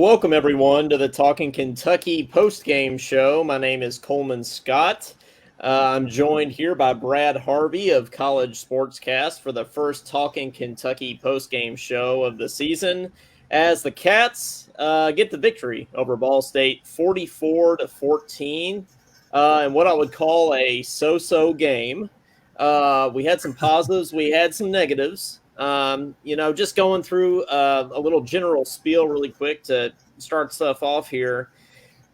Welcome everyone to the Talkin Kentucky post-game show. My name is Coleman Scott. I'm joined here by Brad Harvey of College SportCast for the first Talkin Kentucky post-game show of the season as the Cats get the victory over Ball State 44-14 in what I would call a so-so game. We had some positives, we had some negatives. Just going through a little general spiel really quick to start stuff off here.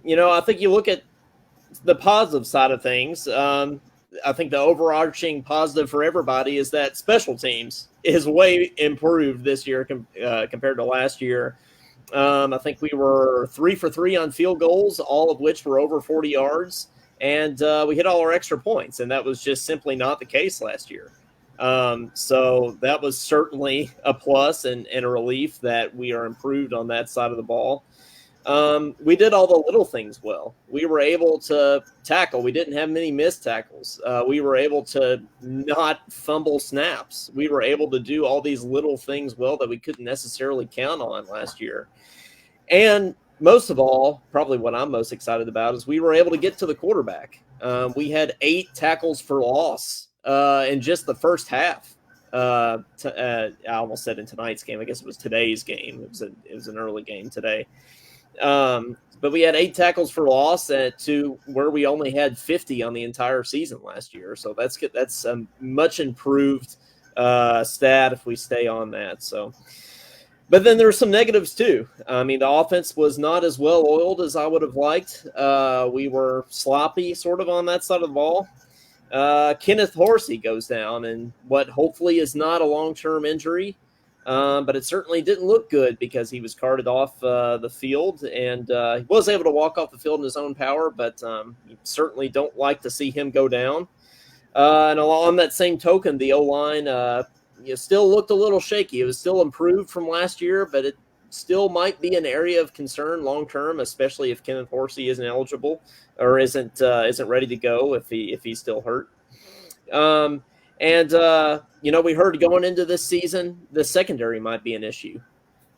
I think you look at the positive side of things. I think the overarching positive for everybody is that special teams is way improved this year compared to last year. I think we were 3 for 3 on field goals, all of which were over 40 yards. And we hit all our extra points, and that was just simply not the case last year. So that was certainly a plus and a relief that we are improved on that side of the ball. We did all the little things well. We were able to tackle. We didn't have many missed tackles. We were able to not fumble snaps. We were able to do all these little things well that we couldn't necessarily count on last year. And most of all, probably what I'm most excited about is we were able to get to the quarterback. We had 8 tackles for loss in just the first half. I almost said in tonight's game. I guess it was today's game. It was an early game today. But we had 8 tackles for loss to where we only had 50 on the entire season last year. So that's good. That's a much improved stat if we stay on that. So. But then there were some negatives too. I mean, the offense was not as well oiled as I would have liked. We were sloppy sort of on that side of the ball. Kenneth Horsey goes down, and what hopefully is not a long-term injury, but it certainly didn't look good because he was carted off the field, and he was able to walk off the field in his own power, but you certainly don't like to see him go down. And on that same token, the O-line still looked a little shaky. It was still improved from last year, but it still might be an area of concern long term, especially if Kenneth Horsey isn't eligible or isn't ready to go if he's still hurt. We heard going into this season the secondary might be an issue,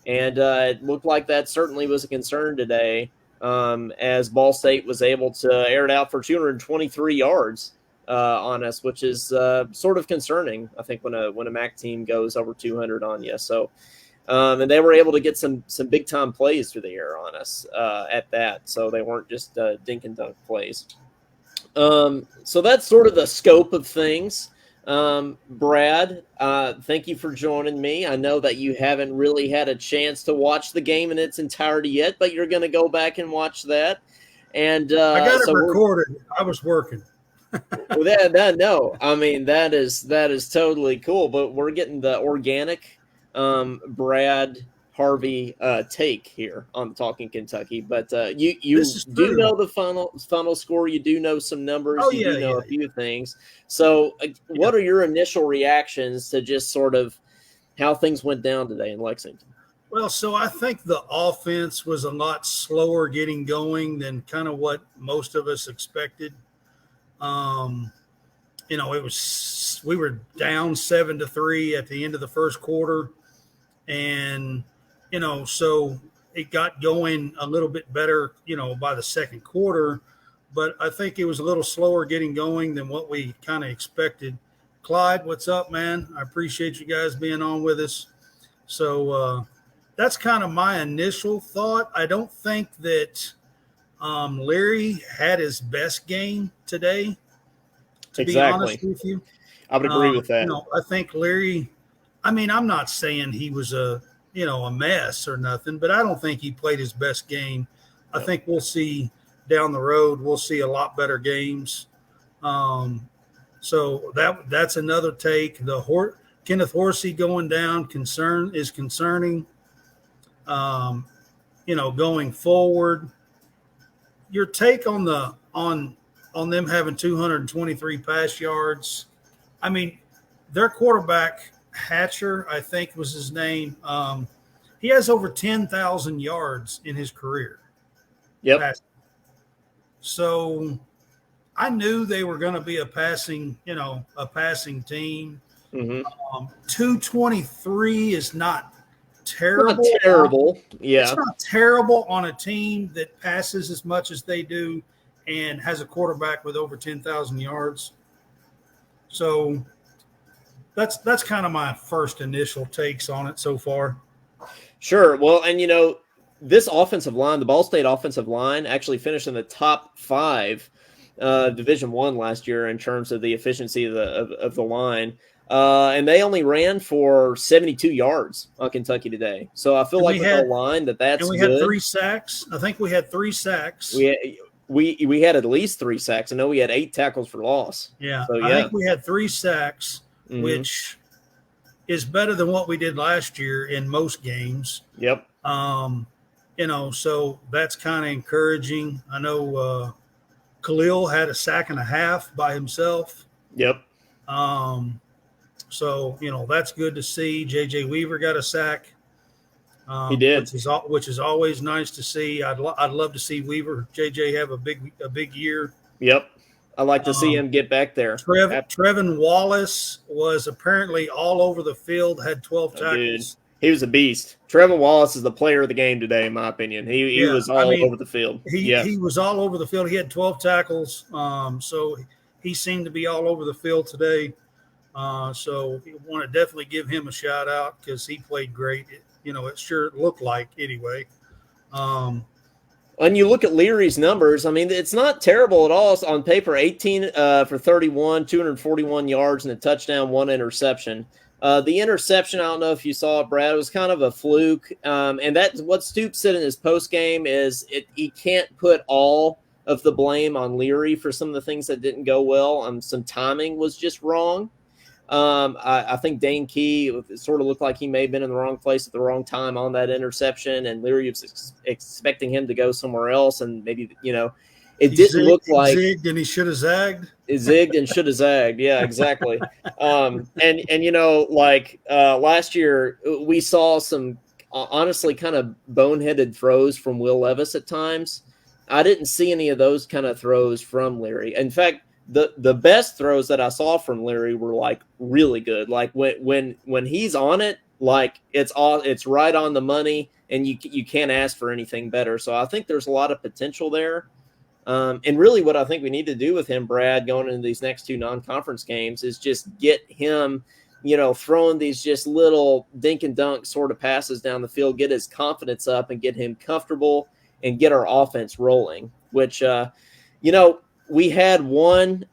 and it looked like that certainly was a concern today, as Ball State was able to air it out for 223 yards. On us, which is sort of concerning. I think when a MAC team goes over 200 on you. So, and they were able to get some big time plays through the air on us at that. So they weren't just dink and dunk plays. So that's sort of the scope of things. Brad, thank you for joining me. I know that you haven't really had a chance to watch the game in its entirety yet, but you're going to go back and watch that. And I got it recorded. I was working. Well, no. I mean, that is totally cool. But we're getting the organic Brad Harvey take here on Talking Kentucky. But you do know the final score. You do know some numbers. Oh, you do know a few things. So, what are your initial reactions to just sort of how things went down today in Lexington? Well, so I think the offense was a lot slower getting going than kind of what most of us expected. We were down 7-3 at the end of the first quarter, and so it got going a little bit better, by the second quarter, but I think it was a little slower getting going than what we kind of expected. Clyde, what's up, man? I appreciate you guys being on with us. So that's kind of my initial thought. I don't think that Leary had his best game today, to be honest with you. I would agree with that. I think Leary, I'm not saying he was a mess or nothing, but I don't think he played his best game. I think we'll see down the road, we'll see a lot better games. So that's another take. Kenneth Horsey going down is concerning. Going forward. Your take on them having 223 pass yards. I mean, their quarterback, Hatcher, I think was his name. He has over 10,000 yards in his career. Yep. So I knew they were going to be a passing team. Mm-hmm. 223 is not terrible. Not terrible. Yeah. It's not terrible on a team that passes as much as they do and has a quarterback with over 10,000 yards. So that's kind of my first initial takes on it so far. Sure. Well, and this offensive line, the Ball State offensive line, actually finished in the top 5 Division I last year in terms of the efficiency of the line. And they only ran for 72 yards on Kentucky today. So I feel like with the line that's and we good. had 3 sacks. I think we had 3 sacks. We had at least 3 sacks. I know we had 8 tackles for loss. Yeah, so, I think we had 3 sacks, which is better than what we did last year in most games. Yep. So that's kind of encouraging. I know Khalil had a sack and a half by himself. Yep. So that's good to see. JJ Weaver got a sack. He did, which is always nice to see. I'd love to see Weaver, JJ have a big year. Yep, I like to see him get back there. Trevin Wallace was apparently all over the field, had 12 tackles. Dude. He was a beast. Trevin Wallace is the player of the game today, in my opinion. He was all over the field. He was all over the field. He had 12 tackles, so he seemed to be all over the field today. So we want to definitely give him a shout out because he played great. It sure looked like anyway. And you look at Leary's numbers, I mean, it's not terrible at all. It's on paper, 18 for 31, 241 yards and a touchdown, 1 interception. The interception, I don't know if you saw it, Brad, it was kind of a fluke. And that's what Stoops said in his postgame is he can't put all of the blame on Leary for some of the things that didn't go well. Some timing was just wrong. I think Dane Key, it sort of looked like he may have been in the wrong place at the wrong time on that interception, and Leary was expecting him to go somewhere else, and maybe, it didn't look like he zigged and he should have zagged. It zigged and should have zagged. Yeah, exactly. Last year we saw some honestly kind of boneheaded throws from Will Levis at times. I didn't see any of those kind of throws from Leary. In fact, the best throws that I saw from Leary were like really good. Like when he's on it, like it's right on the money, and you can't ask for anything better. So I think there's a lot of potential there. And really what I think we need to do with him, Brad, going into these next 2 non-conference games is just get him, throwing these just little dink and dunk sort of passes down the field, get his confidence up and get him comfortable and get our offense rolling, which, we had one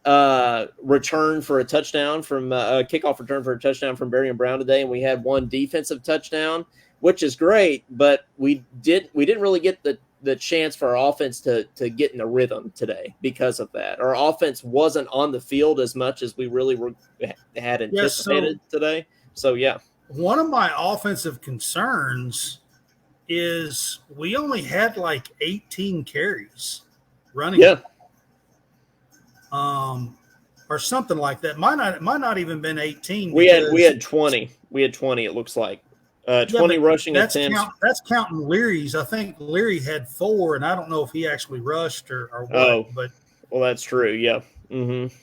return for a touchdown from a kickoff return for a touchdown from Barry and Brown today, and we had one defensive touchdown, which is great, but we didn't really get the chance for our offense to get in a rhythm today because of that. Our offense wasn't on the field as much as we really had anticipated today. So, yeah. One of my offensive concerns is we only had like 18 carries running. Yeah. Or something like that. Might not even been 18. We had 20. We had 20, it looks like. 20 rushing attempts. That's counting Leary's. I think Leary had 4, and I don't know if he actually rushed or what. Oh, but well, that's true. Yeah. Mm-hmm.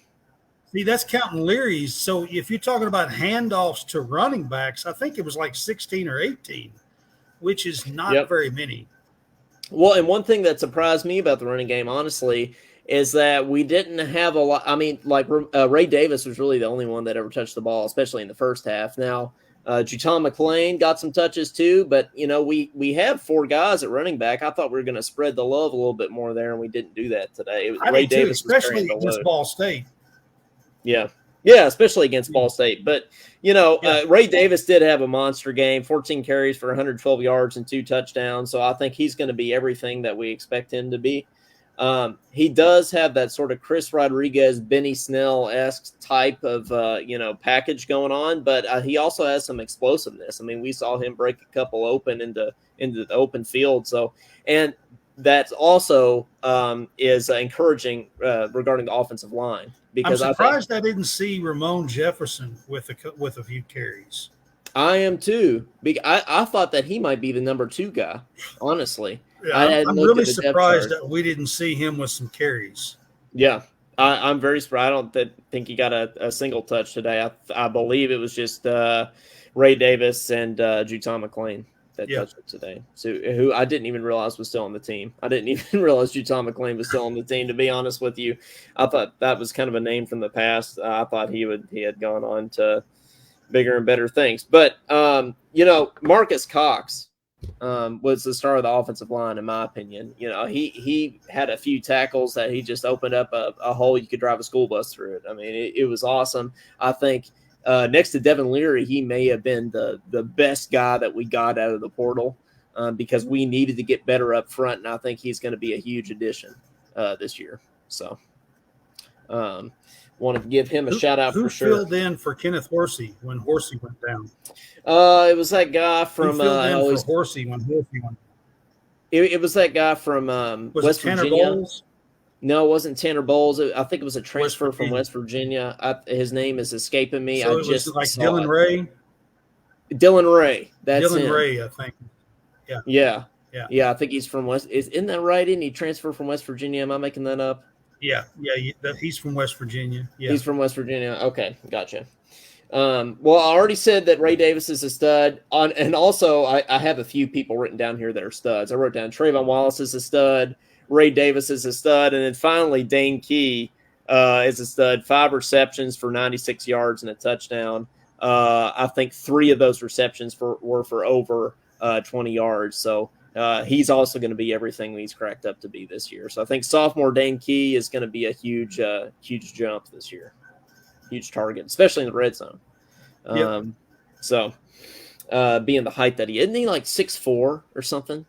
See, that's counting Leary's. So if you're talking about handoffs to running backs, I think it was like 16 or 18, which is not very many. Well, and one thing that surprised me about the running game, honestly, is that we didn't have a lot. I mean, like Ray Davis was really the only one that ever touched the ball, especially in the first half. Now, Juton McClain got some touches too, but, we have 4 guys at running back. I thought we were going to spread the love a little bit more there, and we didn't do that today. It was Ray Davis, especially against Ball State. Yeah. Yeah, especially against Ball State. But, Ray Davis did have a monster game, 14 carries for 112 yards and 2 touchdowns. So I think he's going to be everything that we expect him to be. He does have that sort of Chris Rodriguez, Benny Snell-esque type of, package going on, but he also has some explosiveness. I mean, we saw him break a couple open into the open field. So, and that also is encouraging regarding the offensive line. Because I'm surprised I didn't see Ramon Jefferson with a few carries. I am too. I thought that he might be the number 2 guy, honestly. Yeah, I'm really surprised that we didn't see him with some carries. Yeah, I'm very surprised. I don't think he got a single touch today. I believe it was just Ray Davis and Juton McClain. touched it today. So who I didn't even realize was still on the team. I didn't even realize Utah McLean was still on the team. To be honest with you, I thought that was kind of a name from the past. I thought he had gone on to bigger and better things. But Marcus Cox was the star of the offensive line, in my opinion. He had a few tackles that he just opened up a hole you could drive a school bus through it. I mean, it was awesome. I think next to Devin Leary, he may have been the best guy that we got out of the portal because we needed to get better up front, and I think he's going to be a huge addition this year. So want to give him a shout out for sure. Who filled in for Kenneth Horsey when Horsey went down? It was that guy from Who filled in for Horsey when Horsey went down? It was that guy from West Virginia. Bowles? No, it wasn't Tanner Bowles. I think it was a transfer from West Virginia. His name is escaping me. So it was like Dylan Ray. Dylan Ray. That's Dylan him. Ray, I think. Yeah. I think he's from West. Isn't that right? Didn't he transfer from West Virginia? Am I making that up? Yeah. He's from West Virginia. Yeah, he's from West Virginia. Okay, gotcha. Well, I already said that Ray Davis is a stud, and also I have a few people written down here that are studs. I wrote down Trayvon Wallace is a stud, Ray Davis is a stud, and then finally Dane Key is a stud. 5 receptions for 96 yards and a touchdown. I think 3 of those receptions were for over 20 yards. So he's also going to be everything he's cracked up to be this year. So I think sophomore Dane Key is going to be a huge jump this year. Huge target, especially in the red zone. So being the height that isn't he like 6'4" or something?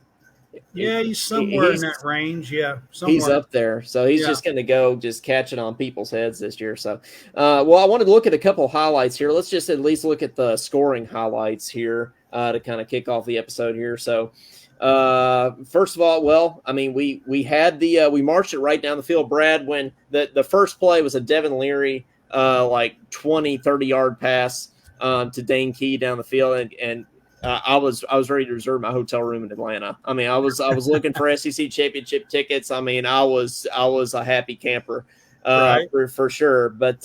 Yeah, he's somewhere in that range. Yeah, somewhere. He's up there. So he's just going to go just catch it on people's heads this year. So, well, I wanted to look at a couple of highlights here. Let's just at least look at the scoring highlights here to kind of kick off the episode here. So, first of all, well, I mean, we had we marched it right down the field. Brad, when the first play was a Devin Leary like 20-30 yard pass to Dane Key down the field, and I was ready to reserve my hotel room in Atlanta. I mean, I was looking for SEC championship tickets. I mean, I was a happy camper for sure. But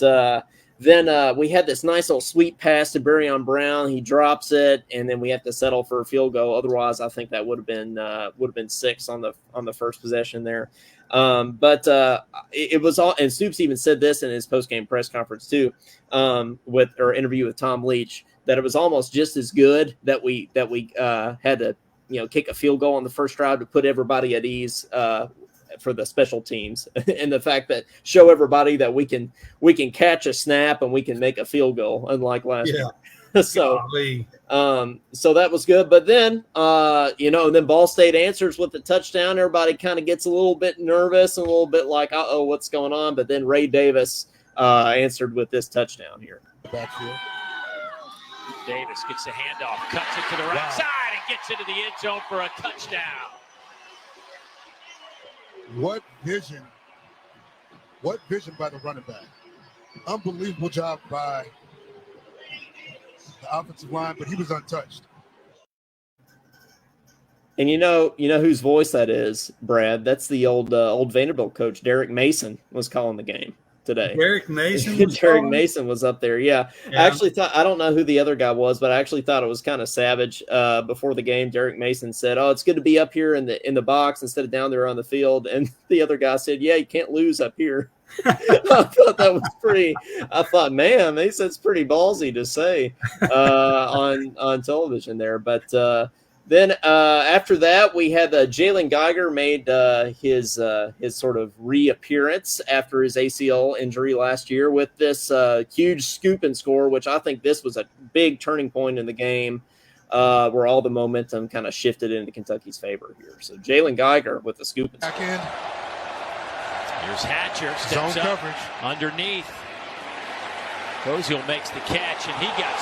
then we had this nice little sweet pass to Barryon Brown. He drops it, and then we have to settle for a field goal. Otherwise, I think that would have been 6 on the first possession there. But it was all, and Stoops even said this in his post-game press conference too, interview with Tom Leach, that it was almost just as good that we had to kick a field goal on the first drive to put everybody at ease for the special teams, and the fact that show everybody that we can catch a snap and we can make a field goal, unlike last year. So that was good. But then, then Ball State answers with the touchdown. Everybody kind of gets a little bit nervous and a little bit like, uh-oh, what's going on? But then Ray Davis answered with this touchdown here. Backfield. Davis gets the handoff, cuts it to the right side, and gets into the end zone for a touchdown. What vision by the running back. Unbelievable job by the offensive line, but he was untouched. And you know whose voice that is, Brad? That's the old Vanderbilt coach, Derek Mason, was calling the game today. Derek Mason was up there. Yeah. I actually thought, I don't know who the other guy was, but I actually thought it was kind of savage. Before the game, Derek Mason said, "Oh, it's good to be up here in the box instead of down there on the field." And the other guy said, "Yeah, you can't lose up here." I thought that was pretty. I thought, man, he said it's pretty ballsy to say on television there. But then after that, we had Jalen Geiger made his sort of reappearance after his ACL injury last year with this huge scoop and score, which I think this was a big turning point in the game where all the momentum kind of shifted into Kentucky's favor here. So Jalen Geiger with the scoop and score. Back in. Here's Hatcher, steps up underneath. Koziel makes the catch, and he got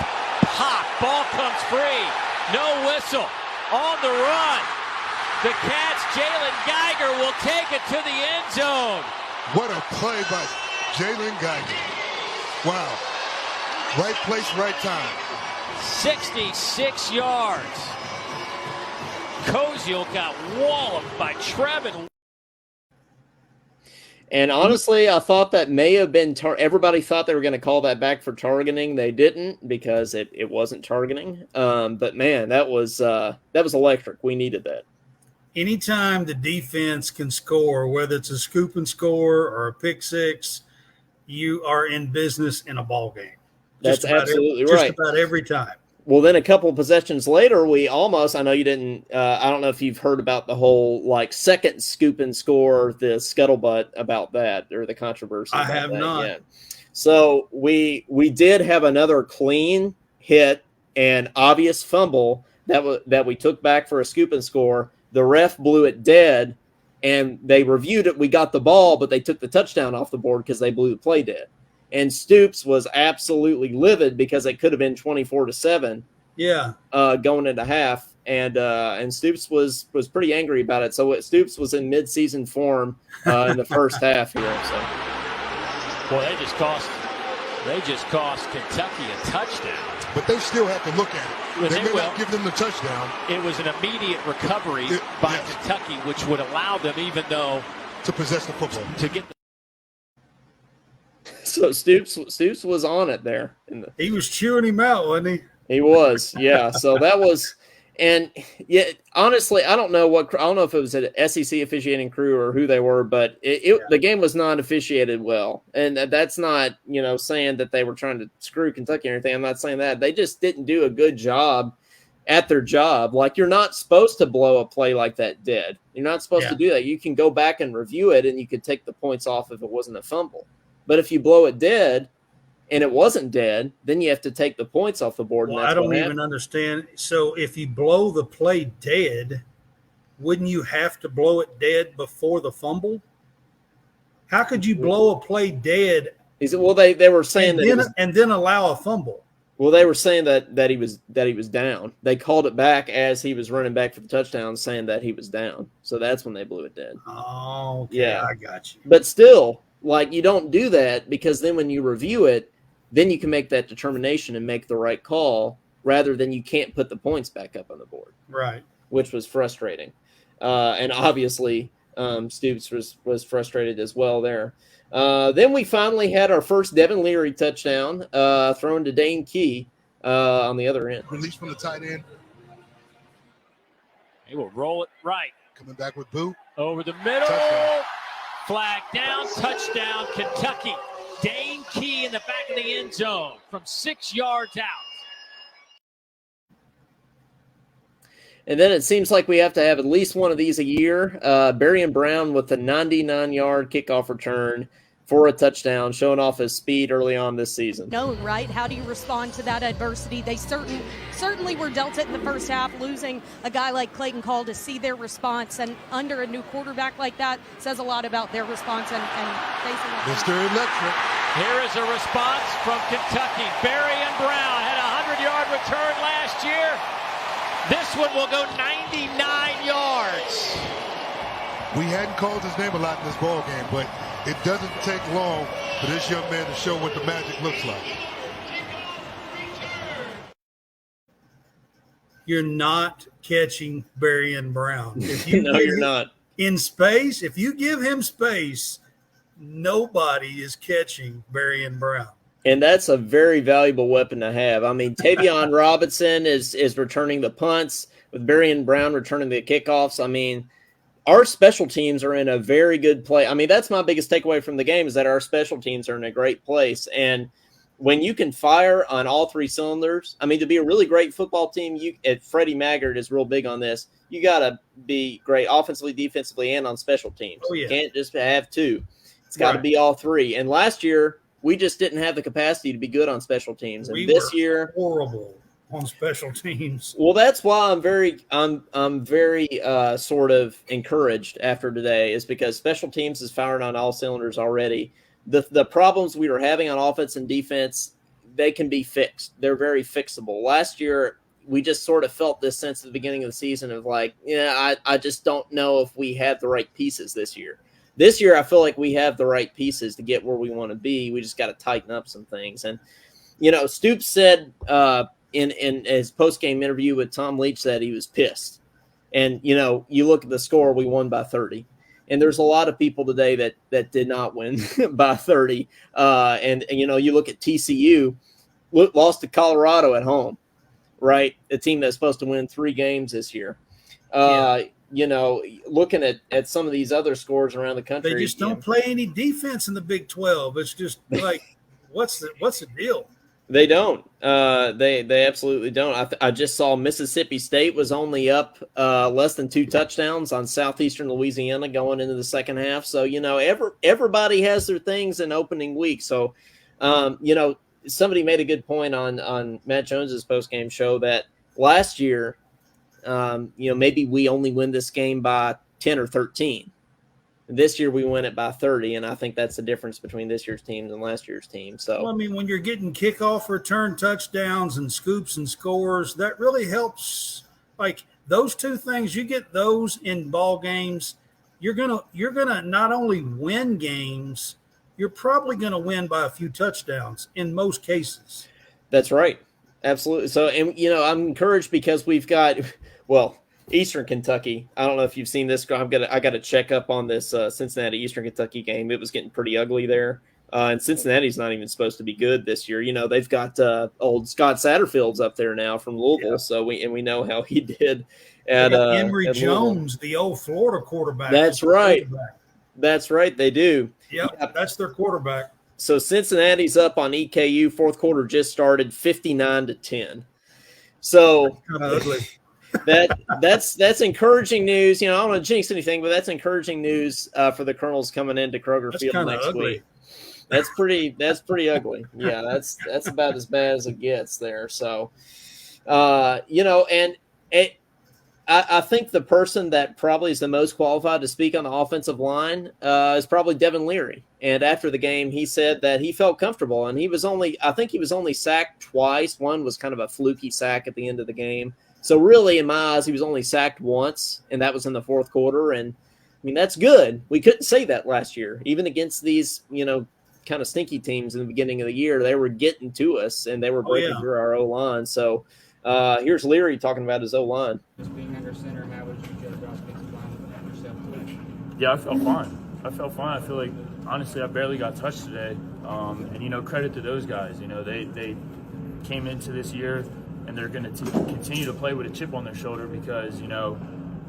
popped. Ball comes free. No whistle. On the run. The catch, Jalen Geiger will take it to the end zone. What a play by Jalen Geiger. Wow. Right place, right time. 66 yards. Koziel got walloped by Trevin. And honestly, I thought that may have been everybody thought they were going to call that back for targeting. They didn't because it wasn't targeting. But man, that was electric. We needed that. Anytime the defense can score, whether it's a scoop and score or a pick six, you are in business in a ball game. That's absolutely right. Just about every time. Well, then a couple of possessions later, I know you didn't, I don't know if you've heard about the whole second scoop and score, the scuttlebutt about that or the controversy. I have not. Yet. So we did have another clean hit and obvious fumble that we took back for a scoop and score. The ref blew it dead and they reviewed it. We got the ball, but they took the touchdown off the board because they blew the play dead. And Stoops was absolutely livid because it could have been 24-7. Yeah. Going into half, and Stoops was pretty angry about it. So Stoops was in midseason form in the first half here. So, well, they just cost Kentucky a touchdown. But they still have to look at it. They may not give them the touchdown. It was an immediate recovery by Kentucky, which would allow them, even though to possess the football, to get the. So Stoops was on it there. He was chewing him out, wasn't he? He was, yeah. So that was, and yeah, honestly, I don't know if it was an SEC officiating crew or who they were, but the game was not officiated well, and that's not saying that they were trying to screw Kentucky or anything. I'm not saying that. They just didn't do a good job at their job. Like, you're not supposed to blow a play like that dead. You're not supposed to do that. You can go back and review it, and you could take the points off if it wasn't a fumble. But if you blow it dead and it wasn't dead, then you have to take the points off the board. Well, and that's I don't even understand. So if you blow the play dead, wouldn't you have to blow it dead before the fumble? How could you blow a play dead? Well, they were saying and then allow a fumble. Well, they were saying that he was down. They called it back as he was running back for the touchdown, saying that he was down. So that's when they blew it dead. Oh, okay. Yeah, I got you. But still, you don't do that, because then when you review it, then you can make that determination and make the right call, rather than you can't put the points back up on the board. Right. Which was frustrating. And obviously Stoops was frustrated as well there. Then we finally had our first Devin Leary touchdown thrown to Dane Key on the other end. Release from the tight end. He will roll it right. Coming back with Boo. Over the middle. Touchdown. Flag down, touchdown, Kentucky. Dane Key in the back of the end zone from 6 yards out. And then it seems like we have to have at least one of these a year. Berrien Brown with a 99-yard kickoff return for a touchdown, showing off his speed early on this season. No, right? How do you respond to that adversity? They certainly were dealt it in the first half, losing a guy like Clayton Call. To see their response and under a new quarterback like that says a lot about their response and facing it. Mr. Electric. Here is a response from Kentucky. Berrien Brown had a 100-yard return last year. This one will go 99 yards. We hadn't called his name a lot in this ball game, but it doesn't take long for this young man to show what the magic looks like. You're not catching Berrien Brown. No, you're not. In space, if you give him space, nobody is catching Berrien Brown. And that's a very valuable weapon to have. I mean, Tavion Robinson is returning the punts, with Berrien Brown returning the kickoffs. I mean, our special teams are in a very good place. I mean, that's my biggest takeaway from the game, is that our special teams are in a great place. And when you can fire on all three cylinders, I mean, to be a really great football team, Freddie Maggard is real big on this. You got to be great offensively, defensively, and on special teams. Oh, yeah. You can't just have two. It's got to be all three. And last year, we just didn't have the capacity to be good on special teams. And this year, horrible on special teams. Well, that's why I'm very sort of encouraged after today, is because special teams is firing on all cylinders already. The problems we were having on offense and defense, they can be fixed. They're very fixable. Last year, we just sort of felt this sense at the beginning of the season of I just don't know if we have the right pieces this year. This year, I feel like we have the right pieces to get where we want to be. We just got to tighten up some things. And, Stoops said in his post-game interview with Tom Leach that he was pissed. And, you look at the score, we won by 30. And there's a lot of people today that did not win by 30. And you look at TCU, lost to Colorado at home, right? A team that's supposed to win 3 games this year. Looking at some of these other scores around the country. They just don't play any defense in the Big 12. It's just like, what's the deal? They don't. They absolutely don't. I just saw Mississippi State was only up less than 2 touchdowns on Southeastern Louisiana going into the second half. So, everybody has their things in opening week. So, somebody made a good point on Matt Jones's postgame show that last year, maybe we only win this game by 10 or 13. This year we win it by 30, and I think that's the difference between this year's team and last year's team. So, well, I mean, when you're getting kickoff return touchdowns and scoops and scores, that really helps. Like those 2 things, you get those in ball games, you're gonna not only win games, you're probably gonna win by a few touchdowns in most cases. That's right, absolutely. So, and I'm encouraged because we've got Eastern Kentucky. I don't know if you've seen this. I got to check up on this Cincinnati Eastern Kentucky game. It was getting pretty ugly there. And Cincinnati's not even supposed to be good this year. They've got old Scott Satterfield's up there now from Louisville. Yeah. So we know how he did at Emory Jones, the old Florida quarterback. That's right. That's right. They do. Yep. That's their quarterback. So Cincinnati's up on EKU. Fourth quarter just started 59-10. So kind of ugly. That's encouraging news. I don't want to jinx anything, but that's encouraging news for the Colonels coming into Kroger Field next week. That's pretty ugly. Yeah, that's about as bad as it gets there. So, I think the person that probably is the most qualified to speak on the offensive line is probably Devin Leary. And after the game, he said that he felt comfortable, and he was only sacked twice. One was kind of a fluky sack at the end of the game. So really, in my eyes, he was only sacked once, and that was in the fourth quarter. And, I mean, that's good. We couldn't say that last year. Even against these, kind of stinky teams in the beginning of the year, they were getting to us, and they were breaking through our O-line. So here's Leary talking about his O-line. Just being under center, how would you judge our offensive line and yourself today? Yeah, I felt fine. I feel like, honestly, I barely got touched today. And, credit to those guys. They came into this year – and they're going to continue to play with a chip on their shoulder because,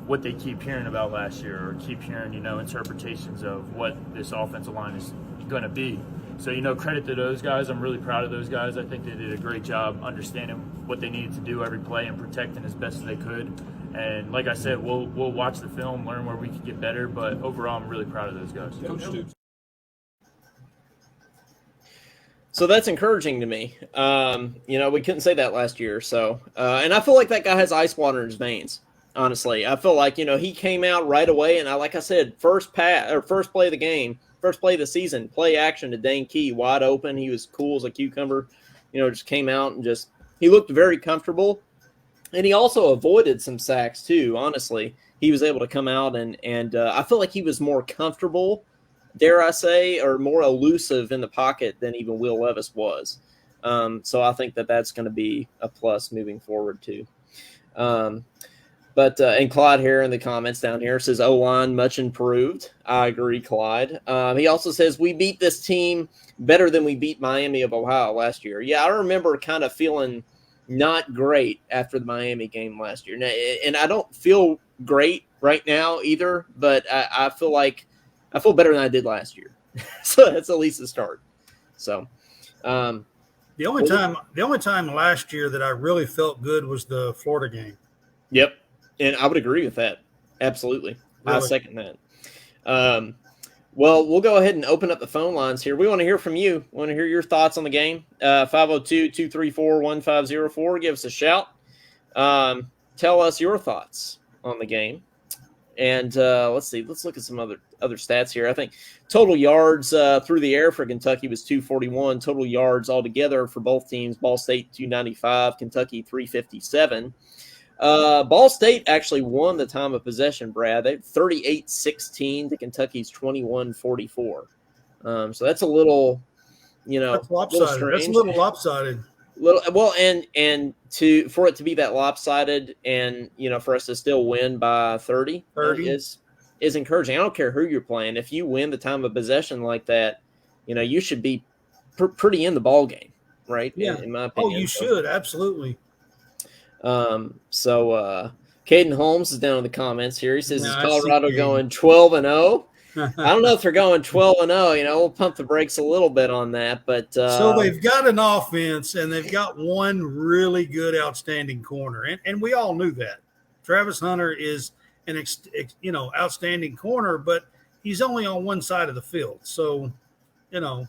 what they keep hearing about last year or keep hearing, interpretations of what this offensive line is going to be. So, credit to those guys. I'm really proud of those guys. I think they did a great job understanding what they needed to do every play and protecting as best as they could. And like I said, we'll watch the film, learn where we can get better. But overall, I'm really proud of those guys. Coach Stoops. So that's encouraging to me. We couldn't say that last year. So, and I feel like that guy has ice water in his veins. Honestly, I feel like he came out right away, and like I said, first play of the game, first play of the season, play action to Dane Key, wide open. He was cool as a cucumber. Just came out and he looked very comfortable, and he also avoided some sacks too. Honestly, he was able to come out and I feel like he was more comfortable, dare I say, or more elusive in the pocket than even Will Levis was. So I think that's going to be a plus moving forward too. But Clyde here in the comments down here says O-line much improved. I agree, Clyde. He also says we beat this team better than we beat Miami of Ohio last year. Yeah, I remember kind of feeling not great after the Miami game last year. And I don't feel great right now either, but I feel like I feel better than I did last year. So that's at least a start. So the only time last year that I really felt good was the Florida game. Yep. And I would agree with that. Absolutely. Really? I second that. Well, we'll go ahead and open up the phone lines here. We want to hear from you. We want to hear your thoughts on the game. 502-234-1504. Give us a shout. Tell us your thoughts on the game. And let's see. Let's look at some other stats here. I think total yards through the air for Kentucky was 241. Total yards altogether for both teams. Ball State 295. Kentucky 357. Ball State actually won the time of possession, Brad. They 38-16 to Kentucky's 21-44. So that's a little, that's lopsided. That's a little lopsided. And for it to be that lopsided, and for us to still win by 30 is is encouraging. I don't care who you're playing. If you win the time of possession like that, you should be pretty in the ball game, right? Yeah. In my Oh, opinion. you should. Absolutely. Caden Holmes is down in the comments here. He says, Yeah, is I see Colorado Caden. going 12-0? I don't know if they're going 12-0. We'll pump the brakes a little bit on that, but so they've got an offense and they've got one really good, outstanding corner, and we all knew that. Travis Hunter is an outstanding corner, but he's only on one side of the field. So, their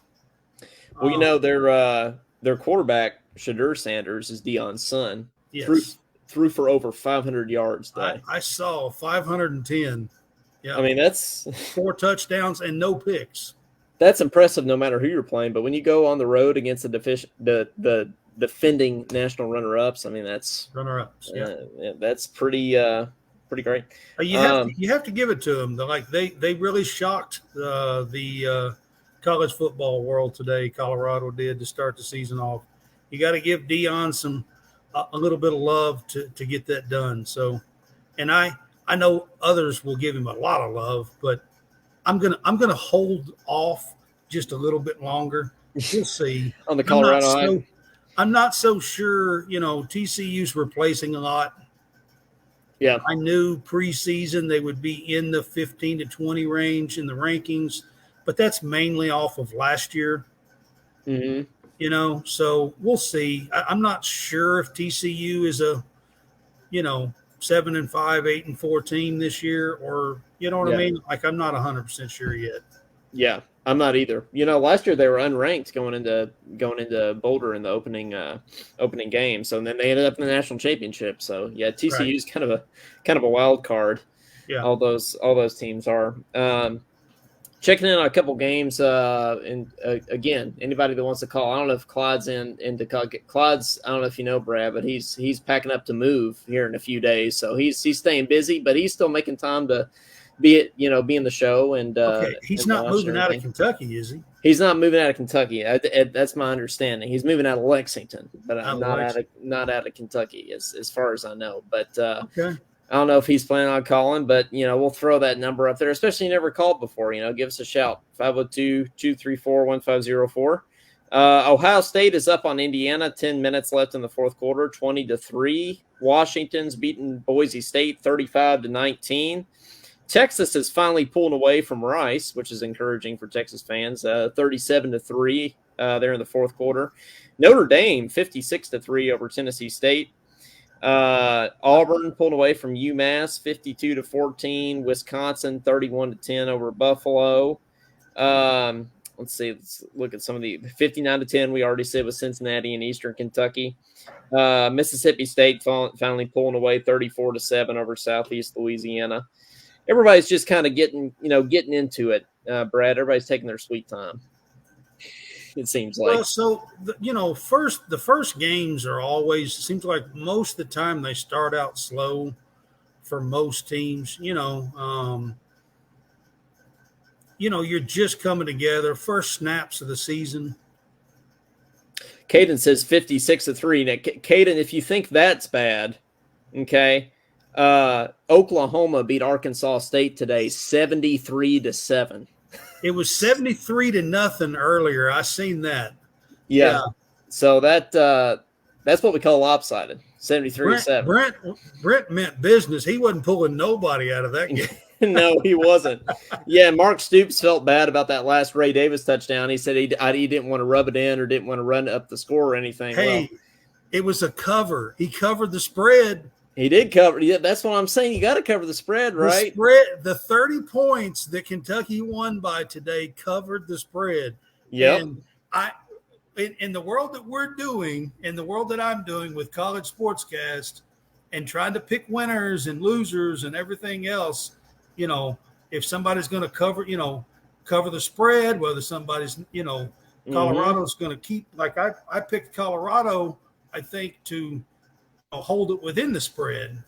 quarterback Shadur Sanders is Deion's son. Yes. Threw for over 500 yards today. I saw 510. Yeah, I mean, that's 4 touchdowns and no picks. That's impressive no matter who you're playing. But when you go on the road against the defending national runner-ups, I mean, that's runner-ups. That's pretty great. You have to give it to them. They really shocked the college football world today. Colorado did to start the season off. You got to give Deion a little bit of love to get that done. So, and I know others will give him a lot of love, but I'm gonna hold off just a little bit longer. We'll see. On the Colorado I'm not so sure. TCU's replacing a lot. Yeah, I knew preseason they would be in the 15 to 20 range in the rankings, but that's mainly off of last year. Mm-hmm. So we'll see. I'm not sure if TCU is a, 7-5, 8-4 team this year, or I mean? I'm not 100% sure yet. Yeah, I'm not either. Last year they were unranked going into Boulder in the opening game. So then they ended up in the national championship. So yeah, TCU is kind of a wild card. Yeah, all those teams are. Checking in on a couple games, and again, anybody that wants to call. I don't know if Clyde's into Clyde's. I don't know if you know Brad, but he's packing up to move here in a few days, so he's staying busy, but he's still making time to be in the show. And he's not moving out of Kentucky, is he? He's not moving out of Kentucky. That's my understanding. He's moving out of Lexington, but not out of Kentucky, as far as I know. But okay. I don't know if he's planning on calling, but, we'll throw that number up there, especially you never called before. Give us a shout, 502-234-1504. Ohio State is up on Indiana, 10 minutes left in the fourth quarter, 20-3. Washington's beaten Boise State 35-19. Texas is finally pulling away from Rice, which is encouraging for Texas fans, 37-3 there in the fourth quarter. Notre Dame, 56-3 over Tennessee State. Auburn pulled away from UMass 52-14. Wisconsin 31-10 over Buffalo. Let's look at some of the 59-10 we already said with Cincinnati and Eastern Kentucky. Mississippi State finally pulling away 34-7 over Southeast Louisiana. Everybody's just kind of getting into it. Brad, everybody's taking their sweet time. It seems like. Well, so the first games are always, seems like most of the time they start out slow for most teams. You're just coming together, first snaps of the season. Caden says 56-3. Now, Caden, if you think that's bad, okay. Oklahoma beat Arkansas State today 73-7. It was 73-0 earlier. I seen that. Yeah. So that's what we call lopsided. 73-7. Brent meant business. He wasn't pulling nobody out of that game. No, he wasn't. Yeah, Mark Stoops felt bad about that last Ray Davis touchdown. He said he didn't want to rub it in or didn't want to run up the score or anything. Hey, it was a cover. He covered the spread. He did cover. Yeah, that's what I'm saying. You got to cover the spread, right? The 30 points that Kentucky won by today covered the spread. Yeah. And in the world that we're doing, in the world that I'm doing with College SportsCast and trying to pick winners and losers and everything else, if somebody's going to cover the spread, whether somebody's, Colorado's going to keep, like I picked Colorado, I think, to hold it within the spread.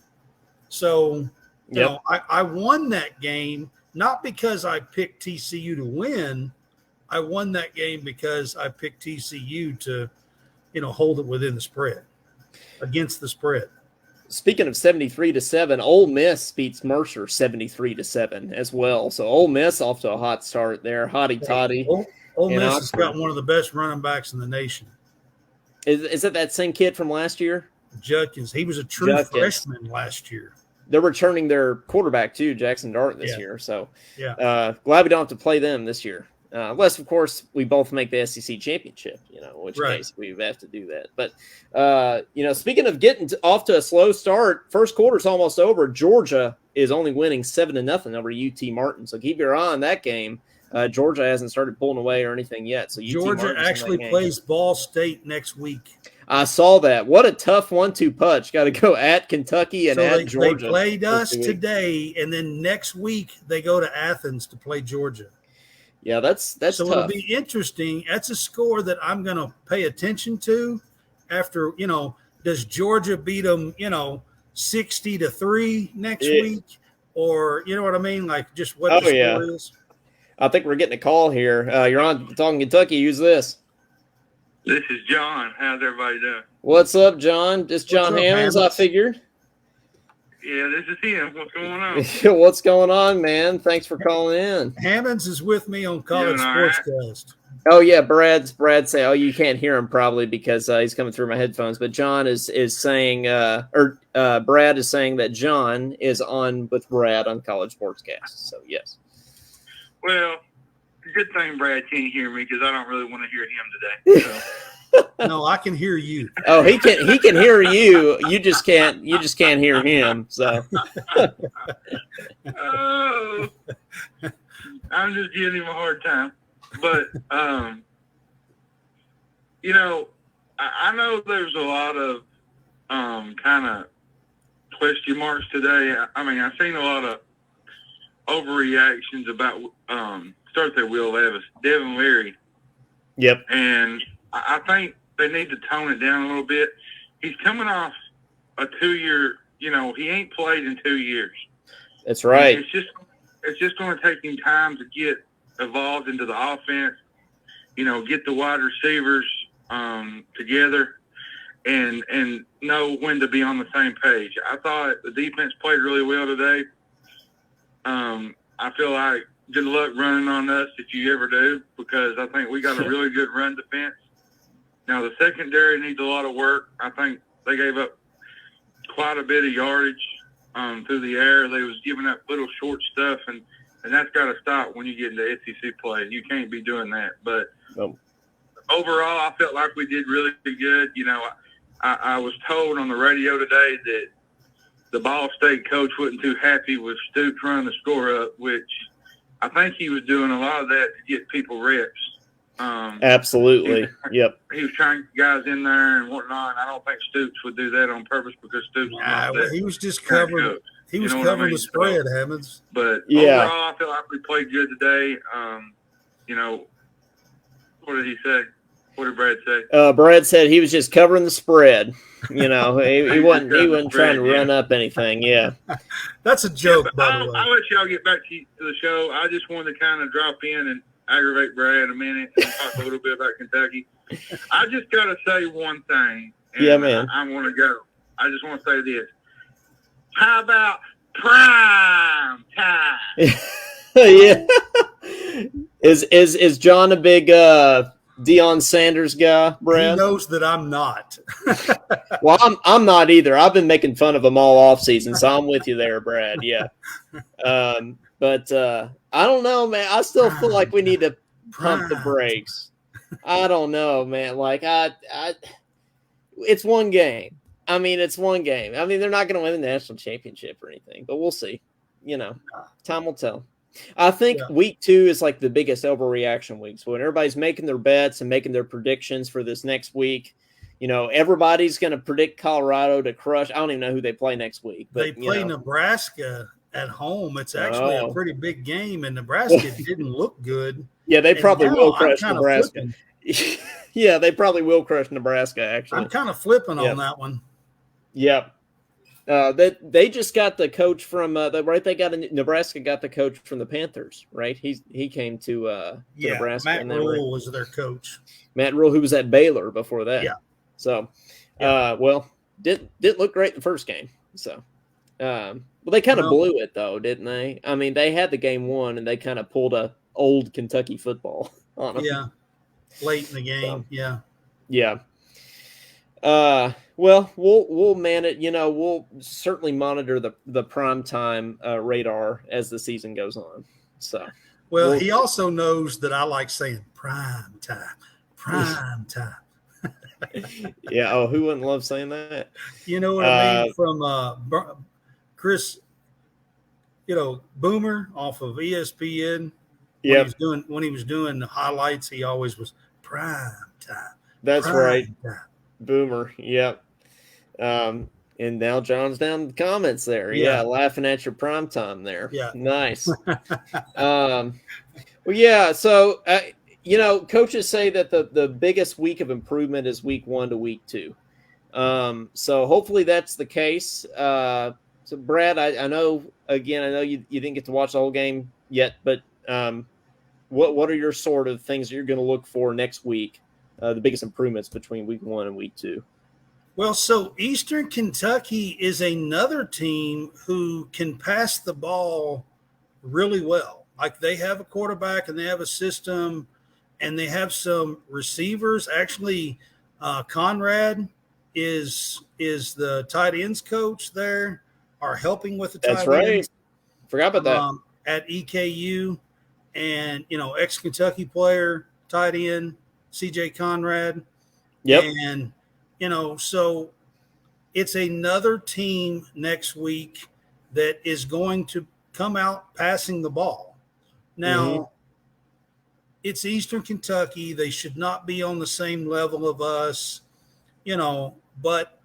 So, I won that game, not because I picked TCU to win. I won that game because I picked TCU to, hold it within the spread, against the spread. speaking of 73-7, Ole Miss beats Mercer 73-7 as well. So Ole Miss off to a hot start there. Hotty toddy. Ole Miss has got one of the best running backs in the nation. Is it that same kid from last year? Judkins. He was a true freshman last year. They're returning their quarterback too, Jackson Dart, this year. So glad we don't have to play them this year. Unless, of course, we both make the SEC championship, in which case we have to do that. But, speaking of getting off to a slow start, first quarter's almost over. Georgia is only winning 7-0 over UT Martin. So keep your eye on that game. Georgia hasn't started pulling away or anything yet. So Georgia actually plays Ball State next week. I saw that. What a tough 1-2 punch. Got to go at Kentucky and at Georgia. They played us today, and then next week they go to Athens to play Georgia. Yeah, that's so tough. It'll be interesting. That's a score that I'm going to pay attention to after, does Georgia beat them, 60-3 next week? Or, you know what I mean? Like just what the score is. I think we're getting a call here. You're on Talkin Kentucky. Who's this? This is John. How's everybody doing? What's up, John? Just John Hammonds, I figured. Yeah, this is him. What's going on? What's going on, man? Thanks for calling in. Hammonds is with me on College SportsCast. Oh, yeah, Brad say, you can't hear him probably because he's coming through my headphones. But John is saying, Brad is saying that John is on with Brad on College SportsCast. So, yes. Well, good thing Brad can't hear me because I don't really want to hear him today. So. No, I can hear you. Oh, he can hear you. You just can't hear him. So. Oh, I'm just giving him a hard time. But I know there's a lot of kind of question marks today. I mean, I've seen a lot of overreactions about start there, Will Levis, Devin Leary. Yep. And I think they need to tone it down a little bit. He's coming off a 2-year, he ain't played in 2 years. That's right. And it's just going to take him time to get evolved into the offense, get the wide receivers together and know when to be on the same page. I thought the defense played really well today. I feel like good luck running on us if you ever do, because I think we got a really good run defense. Now, the secondary needs a lot of work. I think they gave up quite a bit of yardage through the air. They was giving up little short stuff, and that's got to stop when you get into SEC play. You can't be doing that. But overall, I felt like we did really good. I was told on the radio today that the Ball State coach wasn't too happy with Stoops running the score up, which I think he was doing a lot of that to get people reps. Absolutely. Yep. He was trying to get guys in there and whatnot. I don't think Stoops would do that on purpose because Stoops he was just covering. He was covering the spread, Hammonds. But overall, I feel like we played good today. What did he say? What did Brad say? Brad said he was just covering the spread. He wasn't trying to run up anything. Yeah. That's a joke, by the way. I'll let y'all get back to the show. I just wanted to kind of drop in and aggravate Brad a minute and talk a little bit about Kentucky. I just got to say one thing. Yeah, man. I want to go. I just want to say this. How about prime time? Yeah. Is John a big Deion Sanders guy, Brad? He knows that I'm not. Well, I'm not either. I've been making fun of him all off season, so I'm with you there, Brad. Yeah. But I don't know, man. I still feel like we need to pump the brakes. I don't know, man. Like it's one game. I mean, it's one game. I mean, they're not going to win the national championship or anything, but we'll see. Time will tell. I think week 2 is like the biggest overreaction week. So when everybody's making their bets and making their predictions for this next week, everybody's going to predict Colorado to crush. I don't even know who they play next week. But, they play Nebraska at home. It's actually a pretty big game, and Nebraska didn't look good. Yeah, they probably will crush Nebraska. Yeah, they probably will crush Nebraska, actually. I'm kind of flipping on that one. Yep. They just got the coach from Nebraska got the coach from the Panthers, right? He came to Nebraska. Matt Rule was their coach. Matt Rule, who was at Baylor before that. Yeah. So, didn't look great the first game. So, well, they kind of blew it though, didn't they? I mean, they had the game won, and they kind of pulled a old Kentucky football on them. Yeah, late in the game. So, yeah. Well, we'll man it. We'll certainly monitor the primetime radar as the season goes on. So, well, he also knows that I like saying prime time. Yeah. Oh, who wouldn't love saying that? You know what I mean? From Chris, Boomer off of ESPN. Yeah. When he was doing the highlights, he always was prime time. That's right. Boomer. Yep. And now John's down in the comments there. Yeah, laughing at your prime time there. Yeah. Nice. Well, yeah. So, coaches say that the biggest week of improvement is week 1 to week 2. So hopefully that's the case. So Brad, I know you didn't get to watch the whole game yet, but what are your sort of things that you're going to look for next week? The biggest improvements between week 1 and week 2. Well, so Eastern Kentucky is another team who can pass the ball really well. Like they have a quarterback and they have a system and they have some receivers. Actually, Conrad is the tight ends coach there, are helping with the tight ends. That's right. Forgot about that. At EKU, and ex-Kentucky player, tight end, CJ Conrad. Yep. And so it's another team next week that is going to come out passing the ball. Now, it's Eastern Kentucky. They should not be on the same level of us, but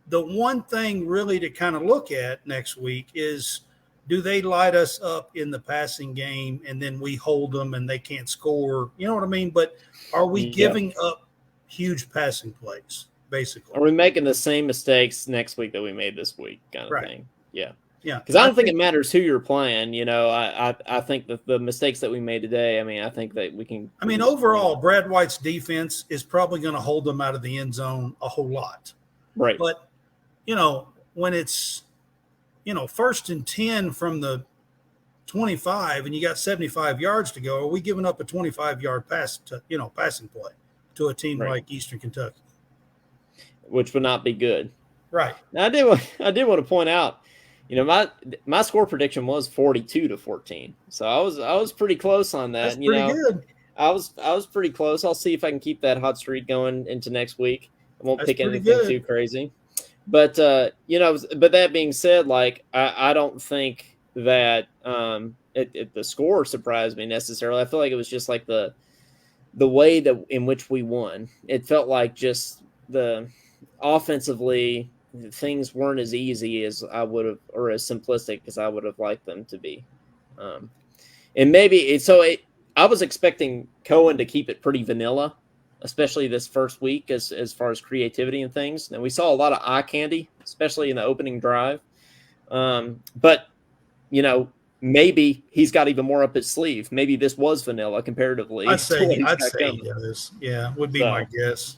the one thing really to kind of look at next week is, do they light us up in the passing game and then we hold them and they can't score? You know what I mean? But are we giving up huge passing plays, basically? Are we making the same mistakes next week that we made this week kind of thing? Yeah. Yeah. Because I don't think it matters who you're playing. I think that the mistakes that we made today, I think that we can. Overall, Brad White's defense is probably going to hold them out of the end zone a whole lot. Right. But, when it's, 1st and 10 from the 25 and you got 75 yards to go, are we giving up a 25-yard passing play to a team like Eastern Kentucky? Which would not be good. Right. Now, I did want to point out, my score prediction was 42-14. So I was pretty close on that. That's pretty good. I was pretty close. I'll see if I can keep that hot streak going into next week. I won't pick anything too crazy. But but that being said, I don't think that the score surprised me necessarily. I feel like it was just like the way that in which we won. It felt like just the offensively things weren't as easy as I would have, or as simplistic as I would have liked them to be. And maybe I was expecting Cohen to keep it pretty vanilla, especially this first week as far as creativity and things. And we saw a lot of eye candy, especially in the opening drive. But maybe he's got even more up his sleeve. Maybe this was vanilla comparatively. I'd say it is. Yeah, would be my guess.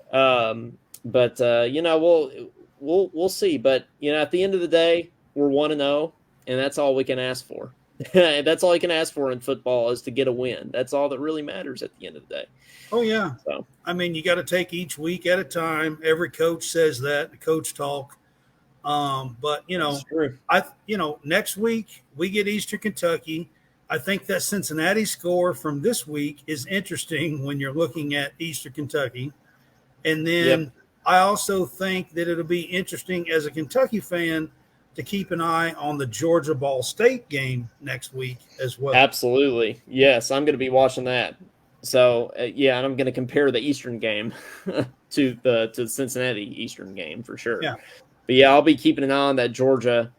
But we'll see. But at the end of the day, we're 1-0, and that's all we can ask for. That's all you can ask for in football, is to get a win. That's all that really matters at the end of the day. Oh yeah. So you got to take each week at a time. Every coach says that, the coach talk. But next week we get Eastern Kentucky. I think that Cincinnati score from this week is interesting when you're looking at Eastern Kentucky. And then I also think that it'll be interesting as a Kentucky fan to keep an eye on the Georgia Ball State game next week as well. Absolutely. Yes, I'm going to be watching that. So, and I'm going to compare the Eastern game to the Cincinnati Eastern game for sure. Yeah. But I'll be keeping an eye on that Georgia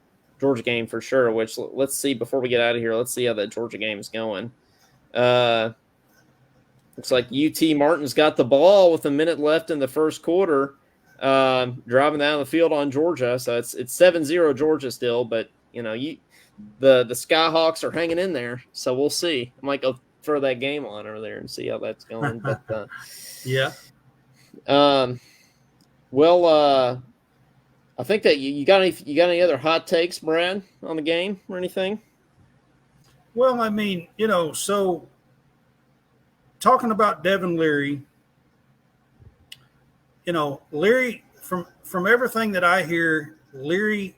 game for sure, which let's see before we get out of here. Let's see how that Georgia game is going. Looks like UT Martin's got the ball with a minute left in the first quarter, driving down the field on Georgia. So it's 7-0 Georgia still, but the Skyhawks are hanging in there. So we'll see. I might go throw that game on over there and see how that's going. But yeah. I think that you got any other hot takes, Brad, on the game or anything? Well, I mean, so talking about Devin Leary, Leary, from everything that I hear, Leary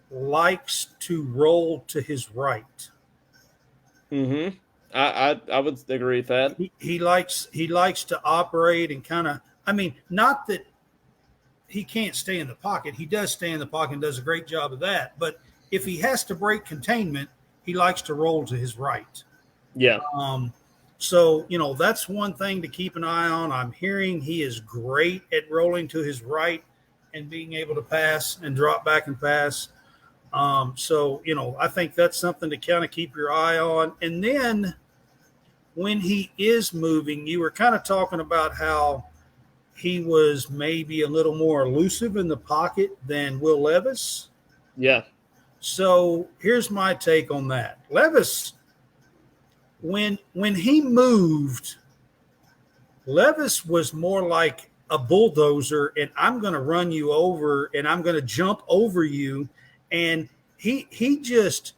likes to roll to his right. Mm-hmm. I would agree with that. He likes to operate and kind of, I mean, not that he can't stay in the pocket. He does stay in the pocket and does a great job of that. But if he has to break containment, he likes to roll to his right. Yeah. So, that's one thing to keep an eye on. I'm hearing he is great at rolling to his right and being able to pass and drop back and pass. So, I think that's something to kind of keep your eye on. And then when he is moving, you were kind of talking about how he was maybe a little more elusive in the pocket than Will Levis. Yeah. So here's my take on that. Levis, when he moved, Levis was more like a bulldozer, and I'm going to run you over, and I'm going to jump over you. And he just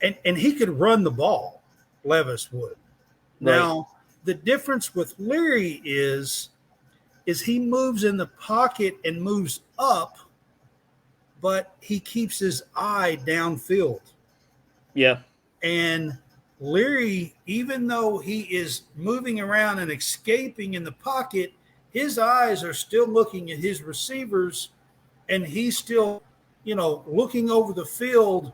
and he could run the ball. Levis would. Right. Now, the difference with Leary is he moves in the pocket and moves up, but he keeps his eye downfield. Yeah. And Leary, even though he is moving around and escaping in the pocket, his eyes are still looking at his receivers, and he's still, looking over the field.